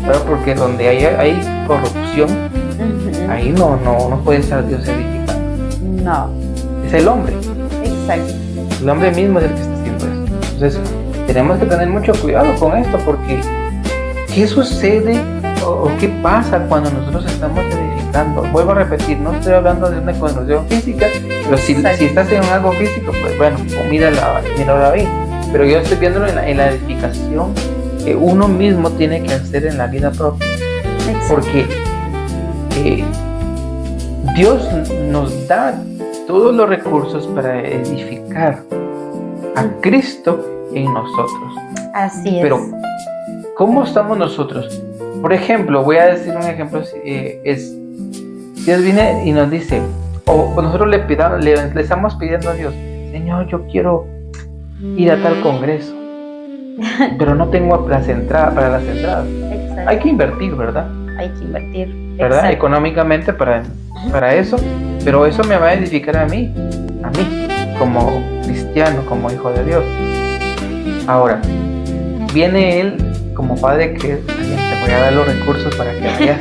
¿verdad? Porque donde hay corrupción, ujú. ahí no puede estar Dios edificando. No, Es el hombre. exacto. El hombre mismo es el que está haciendo eso. Entonces, tenemos que tener mucho cuidado con esto, porque ¿qué sucede o qué pasa cuando nosotros estamos edificando? Vuelvo a repetir, no estoy hablando de una construcción física, pero si estás en algo físico, pues bueno, míralo ahí. Pero yo estoy viéndolo en la edificación que uno mismo tiene que hacer en la vida propia, Exacto. porque Dios nos da todos los recursos para edificar a Cristo en nosotros. Así es. Pero, ¿cómo estamos nosotros? Por ejemplo, voy a decir un ejemplo, Dios viene y nos dice, o nosotros le estamos pidiendo a Dios, Señor, yo quiero ir a tal congreso, pero no tengo para las entradas. Exacto. Hay que invertir, ¿verdad? Hay que invertir. ¿Verdad? Exacto. Económicamente para eso, pero eso me va a edificar a mí, como cristiano, como hijo de Dios. Ahora, viene Él como padre que te voy a dar los recursos para que vayas,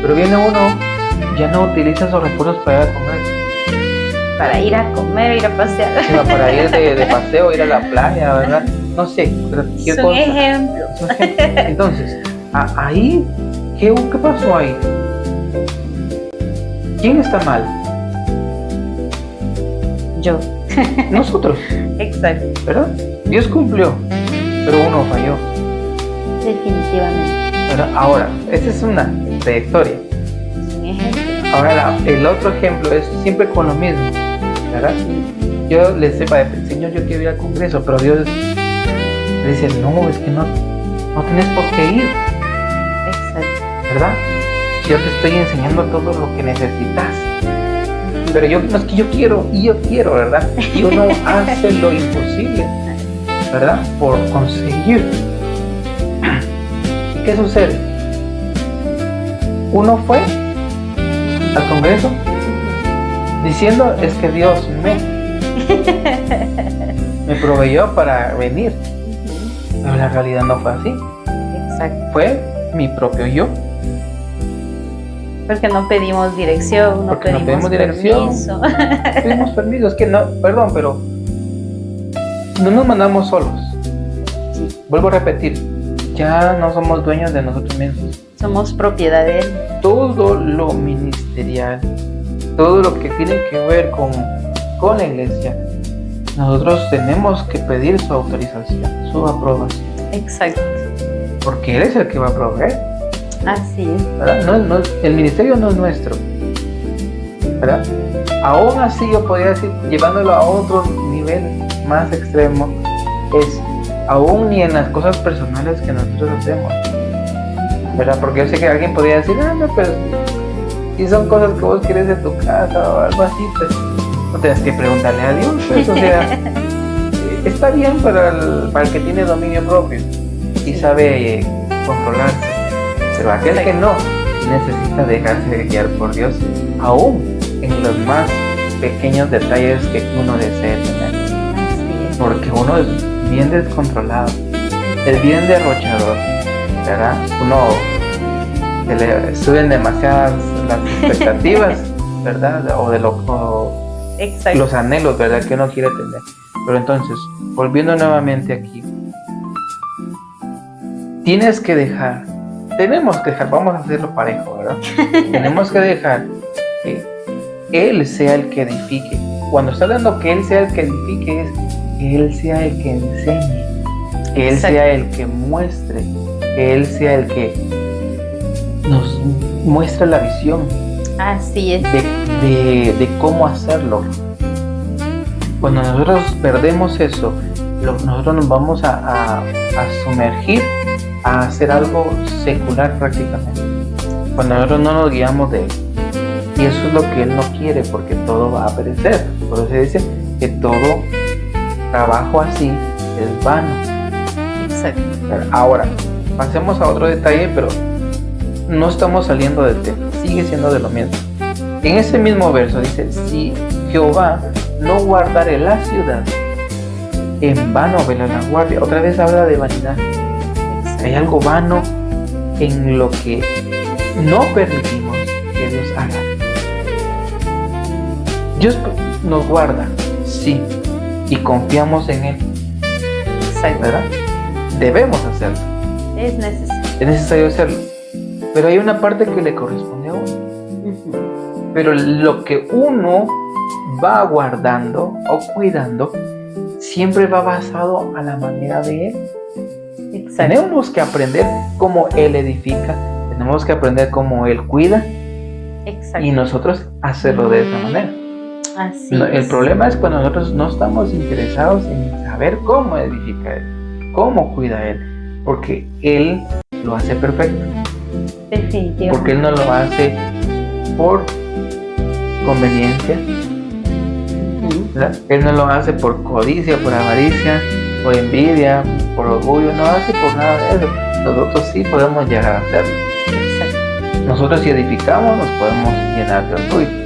pero viene uno, ya no utiliza esos recursos para ir a comer, Para ir a comer, ir a pasear. sino para ir de paseo, ir a la playa, ¿verdad? No sé, cualquier Son cosa. ejemplos. Es un ejemplo. Entonces, ahí, ¿qué pasó ahí? ¿Quién está mal? Yo. Nosotros, Exacto. ¿verdad? Dios cumplió, pero uno falló, Definitivamente. ¿verdad? Ahora, esa es una trayectoria. Es un ejemplo. Ahora, el otro ejemplo es siempre con lo mismo, ¿verdad? Yo le sepa, Señor, yo quiero ir al congreso, pero Dios le dice, no, es que no tienes por qué ir, Exacto. ¿verdad? Yo te estoy enseñando todo lo que necesitas. Pero no es que yo quiero, ¿verdad? Y uno hace lo imposible, ¿verdad? Por conseguir. ¿Y qué sucede? Uno fue al congreso diciendo, es que Dios me proveyó para venir. Pero la realidad no fue así. Exacto. Fue mi propio yo. Porque no pedimos dirección, Porque no pedimos dirección. permiso. Pedimos permiso, es que no, perdón, pero no nos mandamos solos. Vuelvo a repetir, ya no somos dueños de nosotros mismos. Somos propiedad de Él. Todo lo ministerial, todo lo que tiene que ver con la iglesia, nosotros tenemos que pedir su autorización, su aprobación, Exacto. porque Él es el que va a proveer, Así es. ¿verdad? El ministerio no es nuestro, ¿verdad? Aún así yo podría decir, llevándolo a otro nivel más extremo, es aún ni en las cosas personales que nosotros hacemos, ¿verdad? Porque yo sé que alguien podría decir, no, pero si son cosas que vos querés de tu casa o algo así, pues no tienes que preguntarle a Dios, pues, o sea, está bien para el que tiene dominio propio y sabe controlarse, pero aquel que no necesita dejarse guiar por Dios, aún en los más pequeños detalles que uno desee tener, Así es. porque uno es bien descontrolado, es bien derrochador, ¿verdad? Uno se le suben demasiadas las expectativas, ¿verdad? O de Exacto. los anhelos, ¿verdad? Que uno quiere tener. Pero entonces, volviendo nuevamente aquí, tienes que dejar tenemos que dejar, vamos a hacerlo parejo, ¿verdad? Tenemos que dejar que Él sea el que edifique. Cuando está hablando que Él sea el que edifique, es que Él sea el que enseñe, que Él sea el que muestre, que Él sea el que nos muestre la visión. Así es. De cómo hacerlo. Cuando nosotros perdemos eso, nosotros nos vamos a sumergir a hacer algo secular prácticamente. Cuando nosotros no nos guiamos de Él. Y eso es lo que Él no quiere, porque todo va a perecer. Por eso se dice que todo trabajo así es vano. Exacto. Ahora, pasemos a otro detalle, pero no estamos saliendo del tema, sigue siendo de lo mismo. En ese mismo verso dice, si Jehová no guardare la ciudad, en vano vela la guardia. Otra vez habla de vanidad. Hay algo vano en lo que no permitimos que Dios haga. Dios nos guarda, sí, y confiamos en Él. Exacto. ¿Verdad? Debemos hacerlo. Es necesario. Es necesario hacerlo. Pero hay una parte que le corresponde a uno. Pero lo que uno va guardando o cuidando siempre va basado a la manera de Él. Exacto. Tenemos que aprender cómo Él edifica, tenemos que aprender cómo Él cuida. Exacto. Y nosotros hacerlo de esa manera. Así El problema es cuando nosotros no estamos interesados en saber cómo edifica Él, cómo cuida Él, porque Él lo hace perfecto. Definitivamente. Porque Él no lo hace por conveniencia, ¿verdad? Él no lo hace por codicia, por avaricia, por envidia, por orgullo, no lo hace por nada de eso. Nosotros sí podemos llegar a hacerlo. Exacto. Nosotros si edificamos nos podemos llenar de orgullo.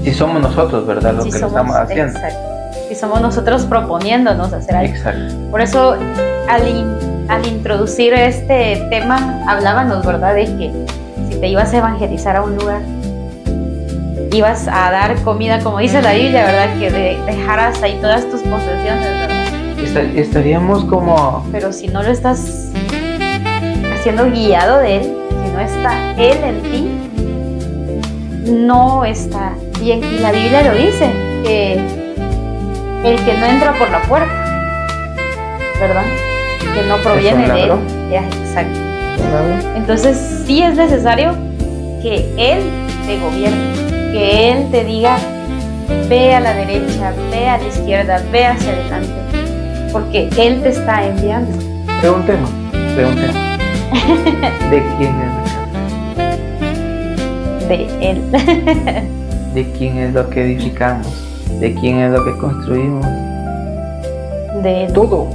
Si somos nosotros, ¿verdad? Lo que lo estamos haciendo. Exacto. Si somos nosotros proponiéndonos hacer algo. Exacto. Por eso al introducir este tema hablábamos, ¿verdad? De que si te ibas a evangelizar a un lugar, ibas a dar comida, como dice la Biblia, ¿verdad? Que dejaras ahí todas tus posesiones, ¿verdad? Estaríamos como... Pero si no lo estás haciendo guiado de Él, si no está Él en ti, no está bien. Y la Biblia lo dice, que el que no entra por la puerta, ¿verdad? Que no proviene de Él. Ya, exacto. Entonces sí es necesario que Él te gobierne, que Él te diga, ve a la derecha, ve a la izquierda, ve hacia adelante, porque Él te está enviando. Preguntemos. ¿De quién es? De Él. ¿De quién es lo que edificamos? ¿De quién es lo que construimos? De Él. Todo.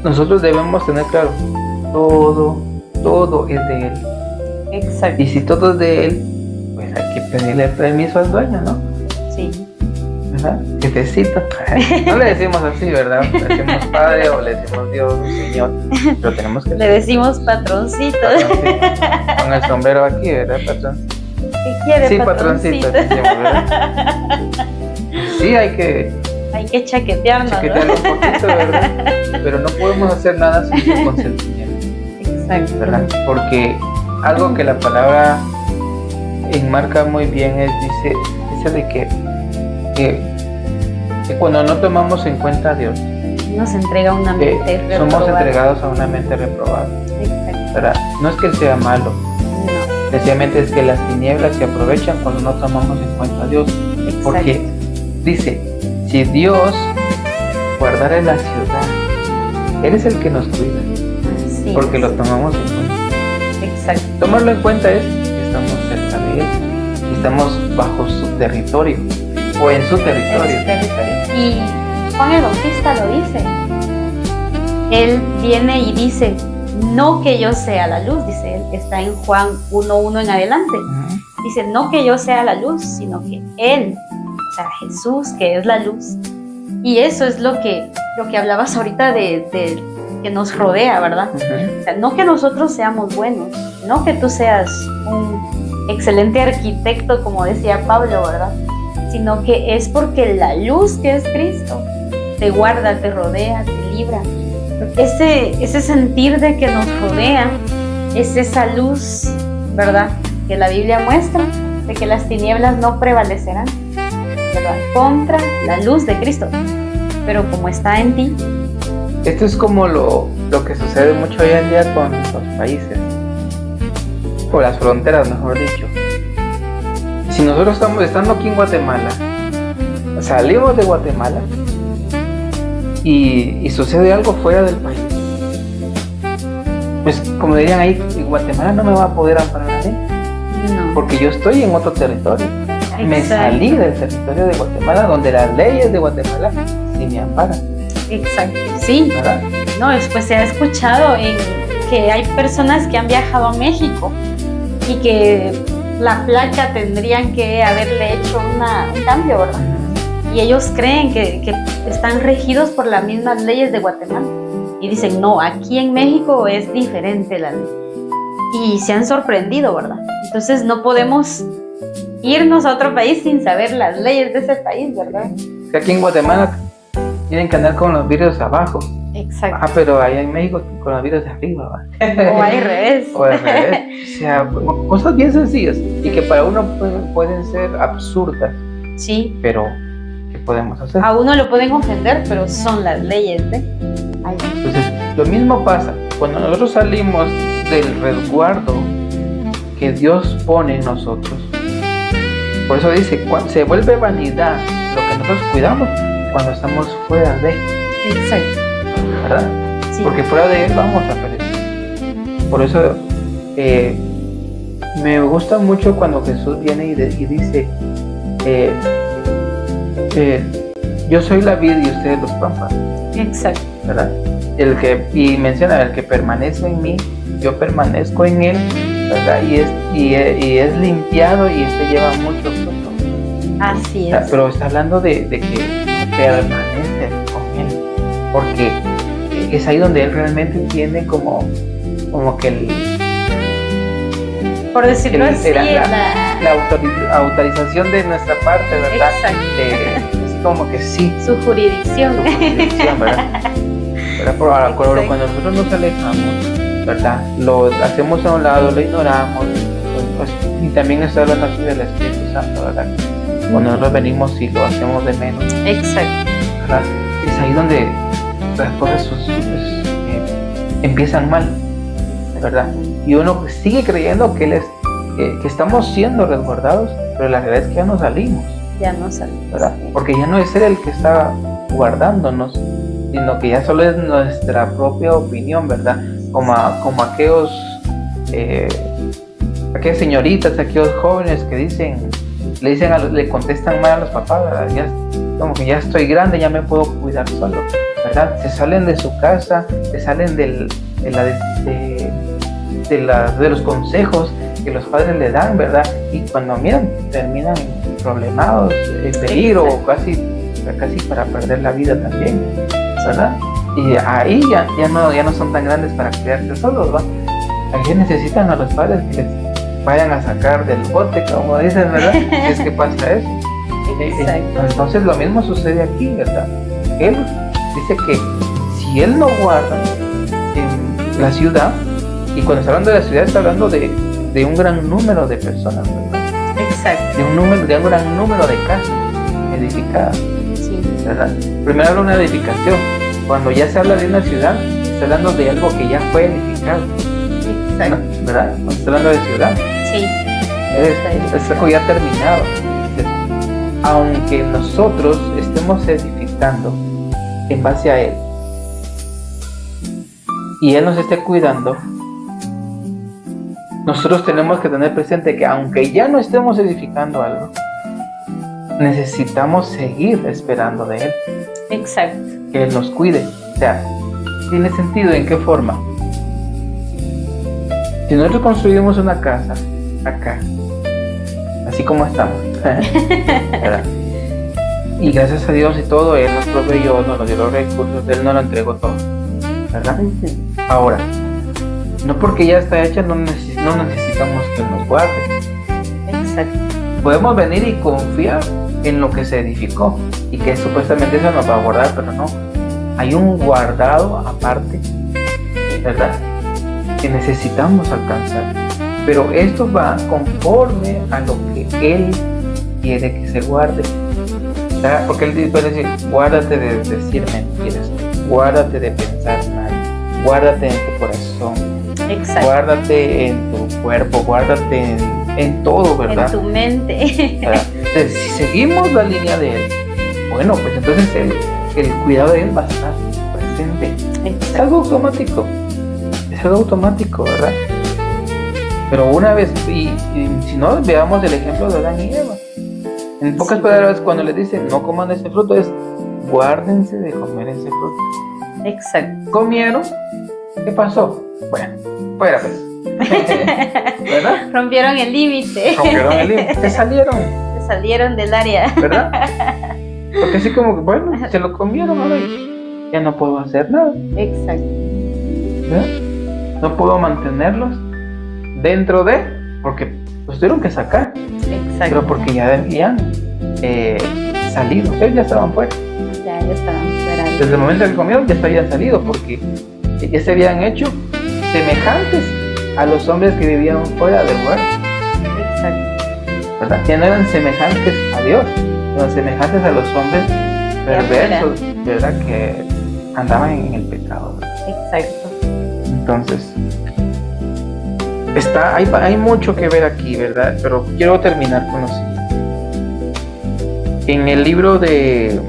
Nosotros debemos tener claro, todo es de Él. Exacto. Y si todo es de Él, pues hay que pedirle permiso al dueño, ¿no? Sí. ¿Verdad? Jefecito. No le decimos así, ¿verdad? Le decimos Padre o le decimos Dios, Señor. Pero tenemos que... Le decimos patroncito. Con el sombrero aquí, ¿verdad, patrón? ¿Qué quiere, Sí, patroncito? decimos, ¿verdad? Sí, hay que Hay que chaquetearnos, chaquetearlo un poquito, ¿verdad? Pero no podemos hacer nada sin su consentimiento, Exacto. ¿verdad? Porque algo que la palabra enmarca muy bien es, dice de que cuando no tomamos en cuenta a Dios, Nos entrega una mente somos reprobada. entregados a una mente reprobada, Exacto. ¿verdad? No es que Él sea malo, No. sencillamente es que las tinieblas se aprovechan cuando no tomamos en cuenta a Dios. Exacto. Porque dice, si Dios guardara la ciudad, Él es el que nos cuida, Así porque es. lo tomamos en cuenta. Exacto. Tomarlo en cuenta es que estamos cerca de Él, que estamos bajo su territorio o en su territorio. En su territorio. Y Juan el Bautista lo dice. Él viene y dice, no que yo sea la luz, dice él, está en Juan 1:1 en adelante. Ujú. Dice, no que yo sea la luz, sino que Él, o sea, Jesús, que es la luz. Y eso es lo que hablabas ahorita de que nos rodea, ¿verdad? Ujú. O sea, no que nosotros seamos buenos, no que tú seas un excelente arquitecto, como decía Pablo, ¿verdad? Sino que es porque la luz que es Cristo te guarda, te rodea, te libra. Ese sentir de que nos rodea es esa luz, ¿verdad? Que la Biblia muestra, de que las tinieblas no prevalecerán, ¿verdad? Contra la luz de Cristo. Pero como está en ti. Esto es como lo que sucede mucho hoy en día con los países, o las fronteras, mejor dicho. Si nosotros estamos estando aquí en Guatemala, salimos de Guatemala y sucede algo fuera del país, pues como dirían ahí, Guatemala no me va a poder amparar a mí, No. porque yo estoy en otro territorio. Me Exacto. salí del territorio de Guatemala, donde las leyes de Guatemala sí me amparan, Exacto, sí. ¿verdad? No, después se ha escuchado que hay personas que han viajado a México y que la placa tendrían que haberle hecho un cambio, ¿verdad? Y ellos creen que están regidos por las mismas leyes de Guatemala. Y dicen, no, aquí en México es diferente la ley. Y se han sorprendido, ¿verdad? Entonces no podemos irnos a otro país sin saber las leyes de ese país, ¿verdad? Que aquí en Guatemala tienen que andar con los vidrios abajo. Exacto. Pero allá en México con los vidrios de arriba, ¿va? O al revés. O al revés. O sea, cosas bien sencillas y que para uno pueden ser absurdas, Sí. pero ¿qué podemos hacer? A uno lo pueden ofender, pero son las leyes de allá. Entonces, lo mismo pasa cuando nosotros salimos del resguardo que Dios pone en nosotros. Por eso dice, se vuelve vanidad lo que nosotros cuidamos cuando estamos fuera de, Exacto. ¿verdad? Sí. Porque fuera de Él vamos a perecer. Por eso me gusta mucho cuando Jesús viene y dice, yo soy la vid y ustedes los pámpanos, Exacto. ¿verdad? Y menciona, el que permanece en mí, yo permanezco en él, ¿verdad? Y es limpiado y este lleva mucho fruto. Así O sea, es. pero está hablando de que permanece con él, porque es ahí donde él realmente tiene como que Por decirlo así, la autorización de nuestra parte, ¿verdad? Exacto. Es como que sí, Su jurisdicción. su jurisdicción, ¿verdad? Pero cuando nosotros nos alejamos, ¿verdad? Lo hacemos a un lado, lo ignoramos, pues, y también está hablando aquí del Espíritu Santo, ¿verdad? Cuando nosotros venimos y lo hacemos de menos, Exacto. ¿verdad? Es ahí donde las cosas empiezan mal, ¿verdad? Y uno sigue creyendo que estamos siendo resguardados, pero la realidad es que ya no salimos, Ya no salimos. ¿verdad? Porque ya no es Él el que está guardándonos, sino que ya solo es nuestra propia opinión, ¿verdad? Como aquellas señoritas, aquellos jóvenes que le contestan mal a los papás, ¿verdad? Como que ya estoy grande, ya me puedo cuidar solo, ¿verdad? Se salen de su casa, se salen de los consejos que los padres le dan, ¿verdad? Y cuando miran, terminan problemados, en peligro, o casi para perder la vida también, ¿verdad? Y ahí ya no son tan grandes para criarse solos, ¿va? Ahí necesitan a los padres que les vayan a sacar del bote, como dicen, ¿verdad? Si es que pasa eso. Exacto. Entonces lo mismo sucede aquí, ¿verdad? Él dice que si él no guarda en la ciudad, y cuando está hablando de la ciudad está hablando de un gran número de personas, ¿verdad? Exacto. De un gran número de casas edificadas, Sí. ¿verdad? Primero habla de una edificación. Cuando ya se habla de una ciudad, está hablando de algo que ya fue edificado, Exacto. ¿verdad? Cuando está hablando de ciudad, Sí. es algo ya terminado. Aunque nosotros estemos edificando en base a Él y Él nos esté cuidando, nosotros tenemos que tener presente que aunque ya no estemos edificando algo, necesitamos seguir esperando de Él, Exacto. que Él nos cuide. O sea, ¿tiene sentido en qué forma? Si nosotros construimos una casa acá, así como estamos, ¿verdad? Y gracias a Dios y todo, Él nos proveyó, nos dio los recursos, Él nos lo entregó todo, ¿verdad? Ahora, no porque ya está hecha, no necesitamos que nos guarde. Exacto. Podemos venir y confiar en lo que se edificó y que supuestamente eso nos va a guardar, pero no. Hay un guardado aparte, ¿verdad? que necesitamos alcanzar. Pero esto va conforme a lo que Él quiere que se guarde. ¿Verdad? Porque Él puede decir, guárdate de decir mentiras, guárdate de pensar mal, guárdate en tu corazón, Exacto. guárdate en tu cuerpo, guárdate en todo, ¿verdad? En tu mente. Entonces, si seguimos la línea de Él, bueno, pues entonces el cuidado de Él va a estar presente. Es algo automático, ¿verdad? Pero una vez, y si no, veamos el ejemplo de Adán y Eva. En pocas palabras, cuando les dicen no coman ese fruto, es guárdense de comer ese fruto. Exacto. ¿Comieron? ¿Qué pasó? Bueno, fuera pues. ¿Verdad? Rompieron el límite. Se salieron. Se salieron del área. ¿Verdad? Porque así como que, bueno, se lo comieron, ahora ya no puedo hacer nada. Exacto. ¿Verdad? No puedo mantenerlos dentro de, porque los tuvieron que sacar. Exacto. Pero porque ya habían salido, ellos ya estaban fuera. Ya estaban fuera. Desde el momento que comieron ya habían salido, porque ya se habían hecho semejantes a los hombres que vivían fuera del huerto. Exacto. ¿Verdad? Ya no eran semejantes a Dios, eran semejantes a los hombres perversos, ¿verdad? Que andaban en el pecado, ¿verdad? Exacto. Entonces, hay mucho que ver aquí, ¿verdad? Pero quiero terminar con lo siguiente. En el libro de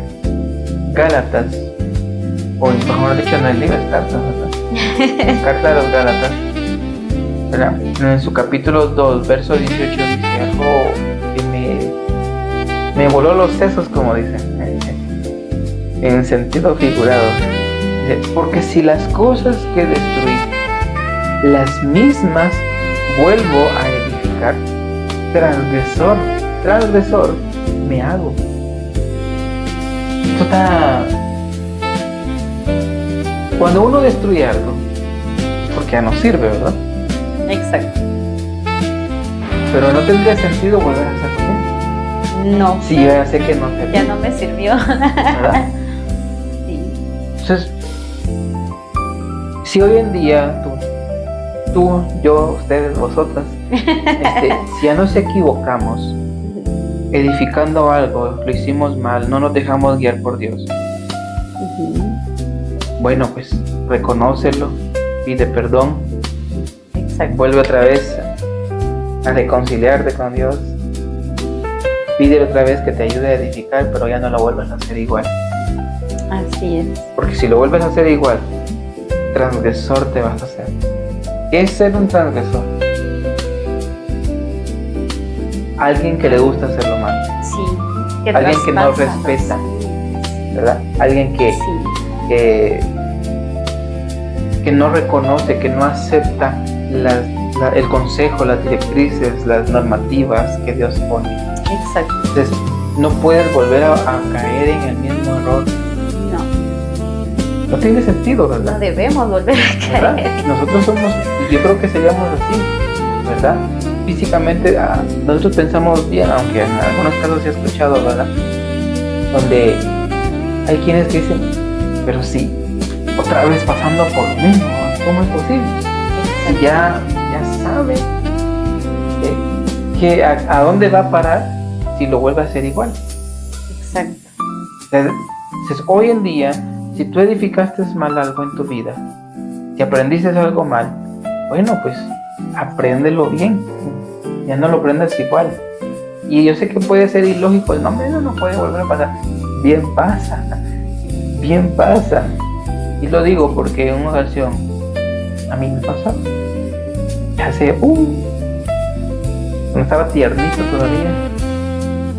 Gálatas, o mejor dicho, no el libro, es Cartas, ¿verdad? Carta de los Gálatas, ¿verdad? En su capítulo 2, verso 18, dice algo que me voló los sesos, como dicen, en sentido figurado. Dice, porque si las cosas que destruí, las mismas vuelvo a edificar, transgresor me hago. Esto está... Cuando uno destruye algo, porque ya no sirve, ¿verdad? Exacto. Pero no tendría sentido volver a hacerlo. No. Si yo ya sé que no te... Ya no me sirvió. ¿Verdad? Sí. Entonces, si hoy en día tú, yo, ustedes, vosotras, si ya nos equivocamos edificando algo, lo hicimos mal, no nos dejamos guiar por Dios, bueno, pues reconócelo, pide perdón. Exacto. Vuelve otra vez a reconciliarte con Dios, pídele otra vez que te ayude a edificar, pero ya no lo vuelvas a hacer igual. Así es. Porque si lo vuelves a hacer igual, transgresor te vas a hacer. ¿Qué es ser un transgresor? Alguien que le gusta hacer lo malo. Sí. Alguien que no respeta, ¿verdad? Alguien que no reconoce, que no acepta el consejo, las directrices, las normativas que Dios pone. Exacto. Entonces, no puedes volver a caer en el mismo error. No tiene sentido, ¿verdad? No debemos volver a caer. ¿Verdad? Nosotros somos, yo creo que seríamos así, ¿verdad? Físicamente nosotros pensamos bien, aunque en algunos casos sí he escuchado, ¿verdad? Donde hay quienes que dicen, pero sí, otra vez pasando por lo mismo, ¿cómo es posible? Si ya sabe que a dónde va a parar si lo vuelve a hacer igual. Exacto. Entonces, hoy en día, si tú edificaste mal algo en tu vida, si aprendiste algo mal, bueno, pues apréndelo bien, ya no lo aprendas igual. Y yo sé que puede ser ilógico, no puede volver a pasar. Bien pasa. Y lo digo porque en una ocasión a mí me pasó. Hace cuando estaba tiernito todavía,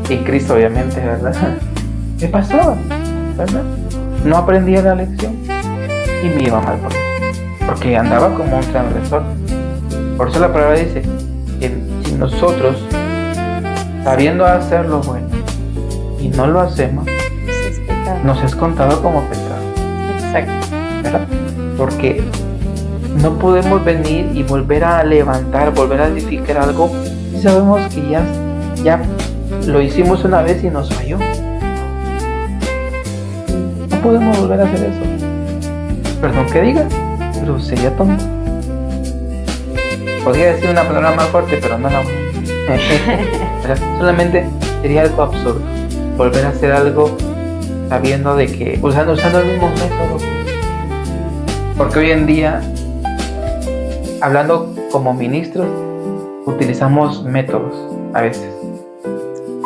y Cristo obviamente, ¿verdad? Me pasaba, ¿verdad? No aprendía la lección y me iba mal por eso, porque andaba como un transgresor. Por eso la palabra dice que si nosotros, sabiendo hacer lo bueno y no lo hacemos, nos es contado como pecado. Exacto. ¿Verdad? Porque no podemos venir y volver a levantar, volver a edificar algo si sabemos que ya lo hicimos una vez y nos falló. No podemos volver a hacer eso. Perdón que diga, pero sería tonto. Podría decir una palabra más fuerte, pero no la voy a solamente sería algo absurdo volver a hacer algo sabiendo de que usando el mismo método, porque hoy en día, hablando como ministros, utilizamos métodos a veces,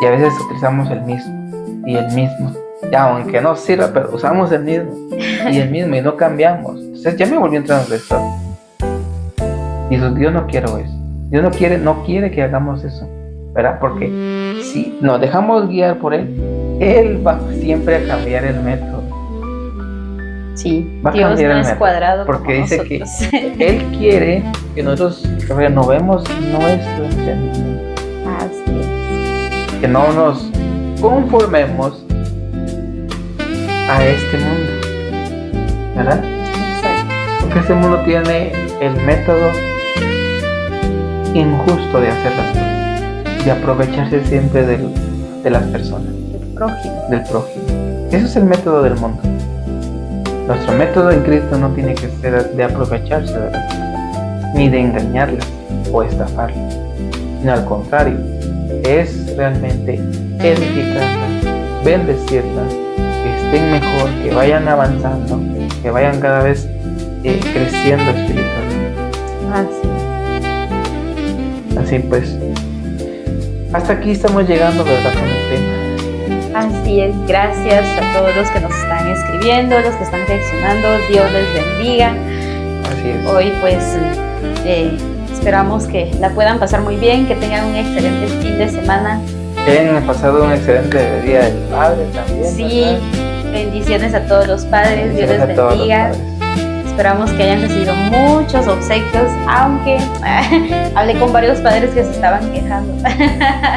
y a veces utilizamos el mismo, ya aunque no sirva, pero usamos el mismo y no cambiamos. Entonces ya me volví a entrar en esto. Y Dios no quiere eso. Dios no quiere que hagamos eso, ¿verdad? Porque si nos dejamos guiar por Él va siempre a cambiar el método. Sí, va a Dios cambiar no el es método, cuadrado porque como dice nosotros. que Él quiere que nosotros renovemos nuestro entendimiento, Así es. que no nos conformemos a este mundo, ¿verdad? Exacto. Porque este mundo tiene el método injusto de hacer las cosas, de aprovecharse siempre de las personas, del prójimo. Eso es el método del mundo. Nuestro método en Cristo no tiene que ser de aprovecharse de las personas, ni de engañarlas o estafarlas, sino al contrario, es realmente edificarlas, bendecirlas, que estén mejor, que vayan avanzando, que vayan cada vez creciendo espiritualmente. Así pues, hasta aquí estamos llegando, ¿verdad?, con el tema. Así es, gracias a todos los que nos están escribiendo, los que están reaccionando, Dios les bendiga. Así es. Hoy pues esperamos que la puedan pasar muy bien, que tengan un excelente fin de semana. Que hayan pasado un excelente Día del Padre también. Sí, ¿verdad? Bendiciones a todos los padres, Dios les Bendiciones a todos los bendiga. padres. Esperamos que hayan recibido muchos obsequios, aunque hablé con varios padres que se estaban quejando.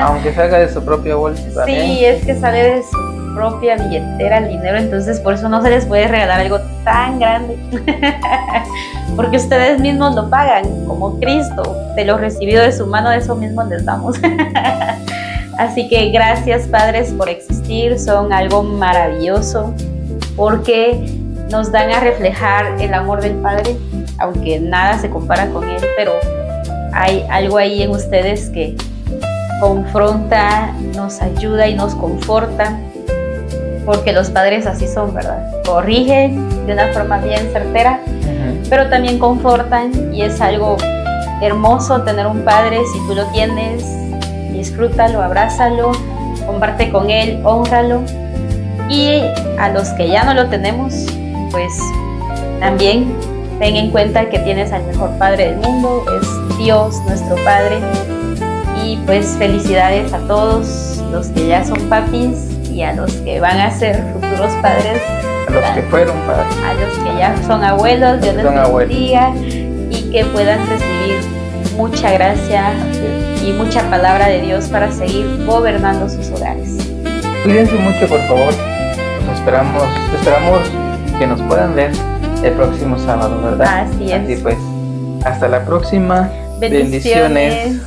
Aunque salga de su propia bolsa también. Sí, es que sale de su propia billetera el dinero, entonces por eso no se les puede regalar algo tan grande. Porque ustedes mismos lo pagan, como Cristo, de lo recibido de su mano, de eso mismo les damos. Así que gracias, padres, por existir, son algo maravilloso, porque nos dan a reflejar el amor del Padre, aunque nada se compara con Él, pero hay algo ahí en ustedes que confronta, nos ayuda y nos conforta, porque los padres así son, ¿verdad? Corrigen de una forma bien certera, pero también confortan, y es algo hermoso tener un padre. Si tú lo tienes, disfrútalo, abrázalo, comparte con él, hónralo. Y a los que ya no lo tenemos, pues también ten en cuenta que tienes al mejor padre del mundo, es Dios, nuestro Padre. Y pues felicidades a todos los que ya son papis y a los que van a ser futuros padres, A los que fueron padres. a los que ya son abuelos, Dios les bendiga y que puedan recibir mucha gracia y mucha palabra de Dios para seguir gobernando sus hogares. Cuídense mucho, por favor. Los esperamos que nos puedan ver el próximo sábado, ¿verdad? Así es. Así pues, hasta la próxima. Bendiciones.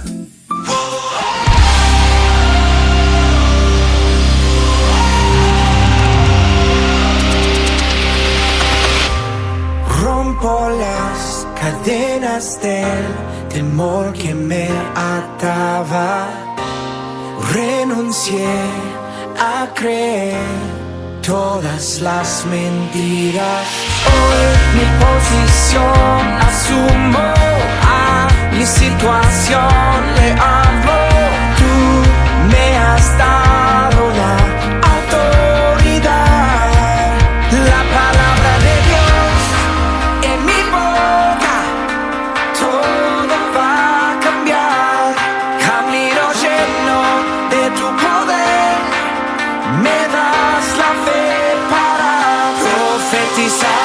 Rompo las cadenas del temor que me ataba. Renuncié a creer todas las mentiras. Hoy mi posición asumo, a mi situación le hablo. Tú me has dado la autoridad, la palabra de Dios en mi boca, todo va a cambiar. Camino lleno de tu poder, me das la fe para profetizar.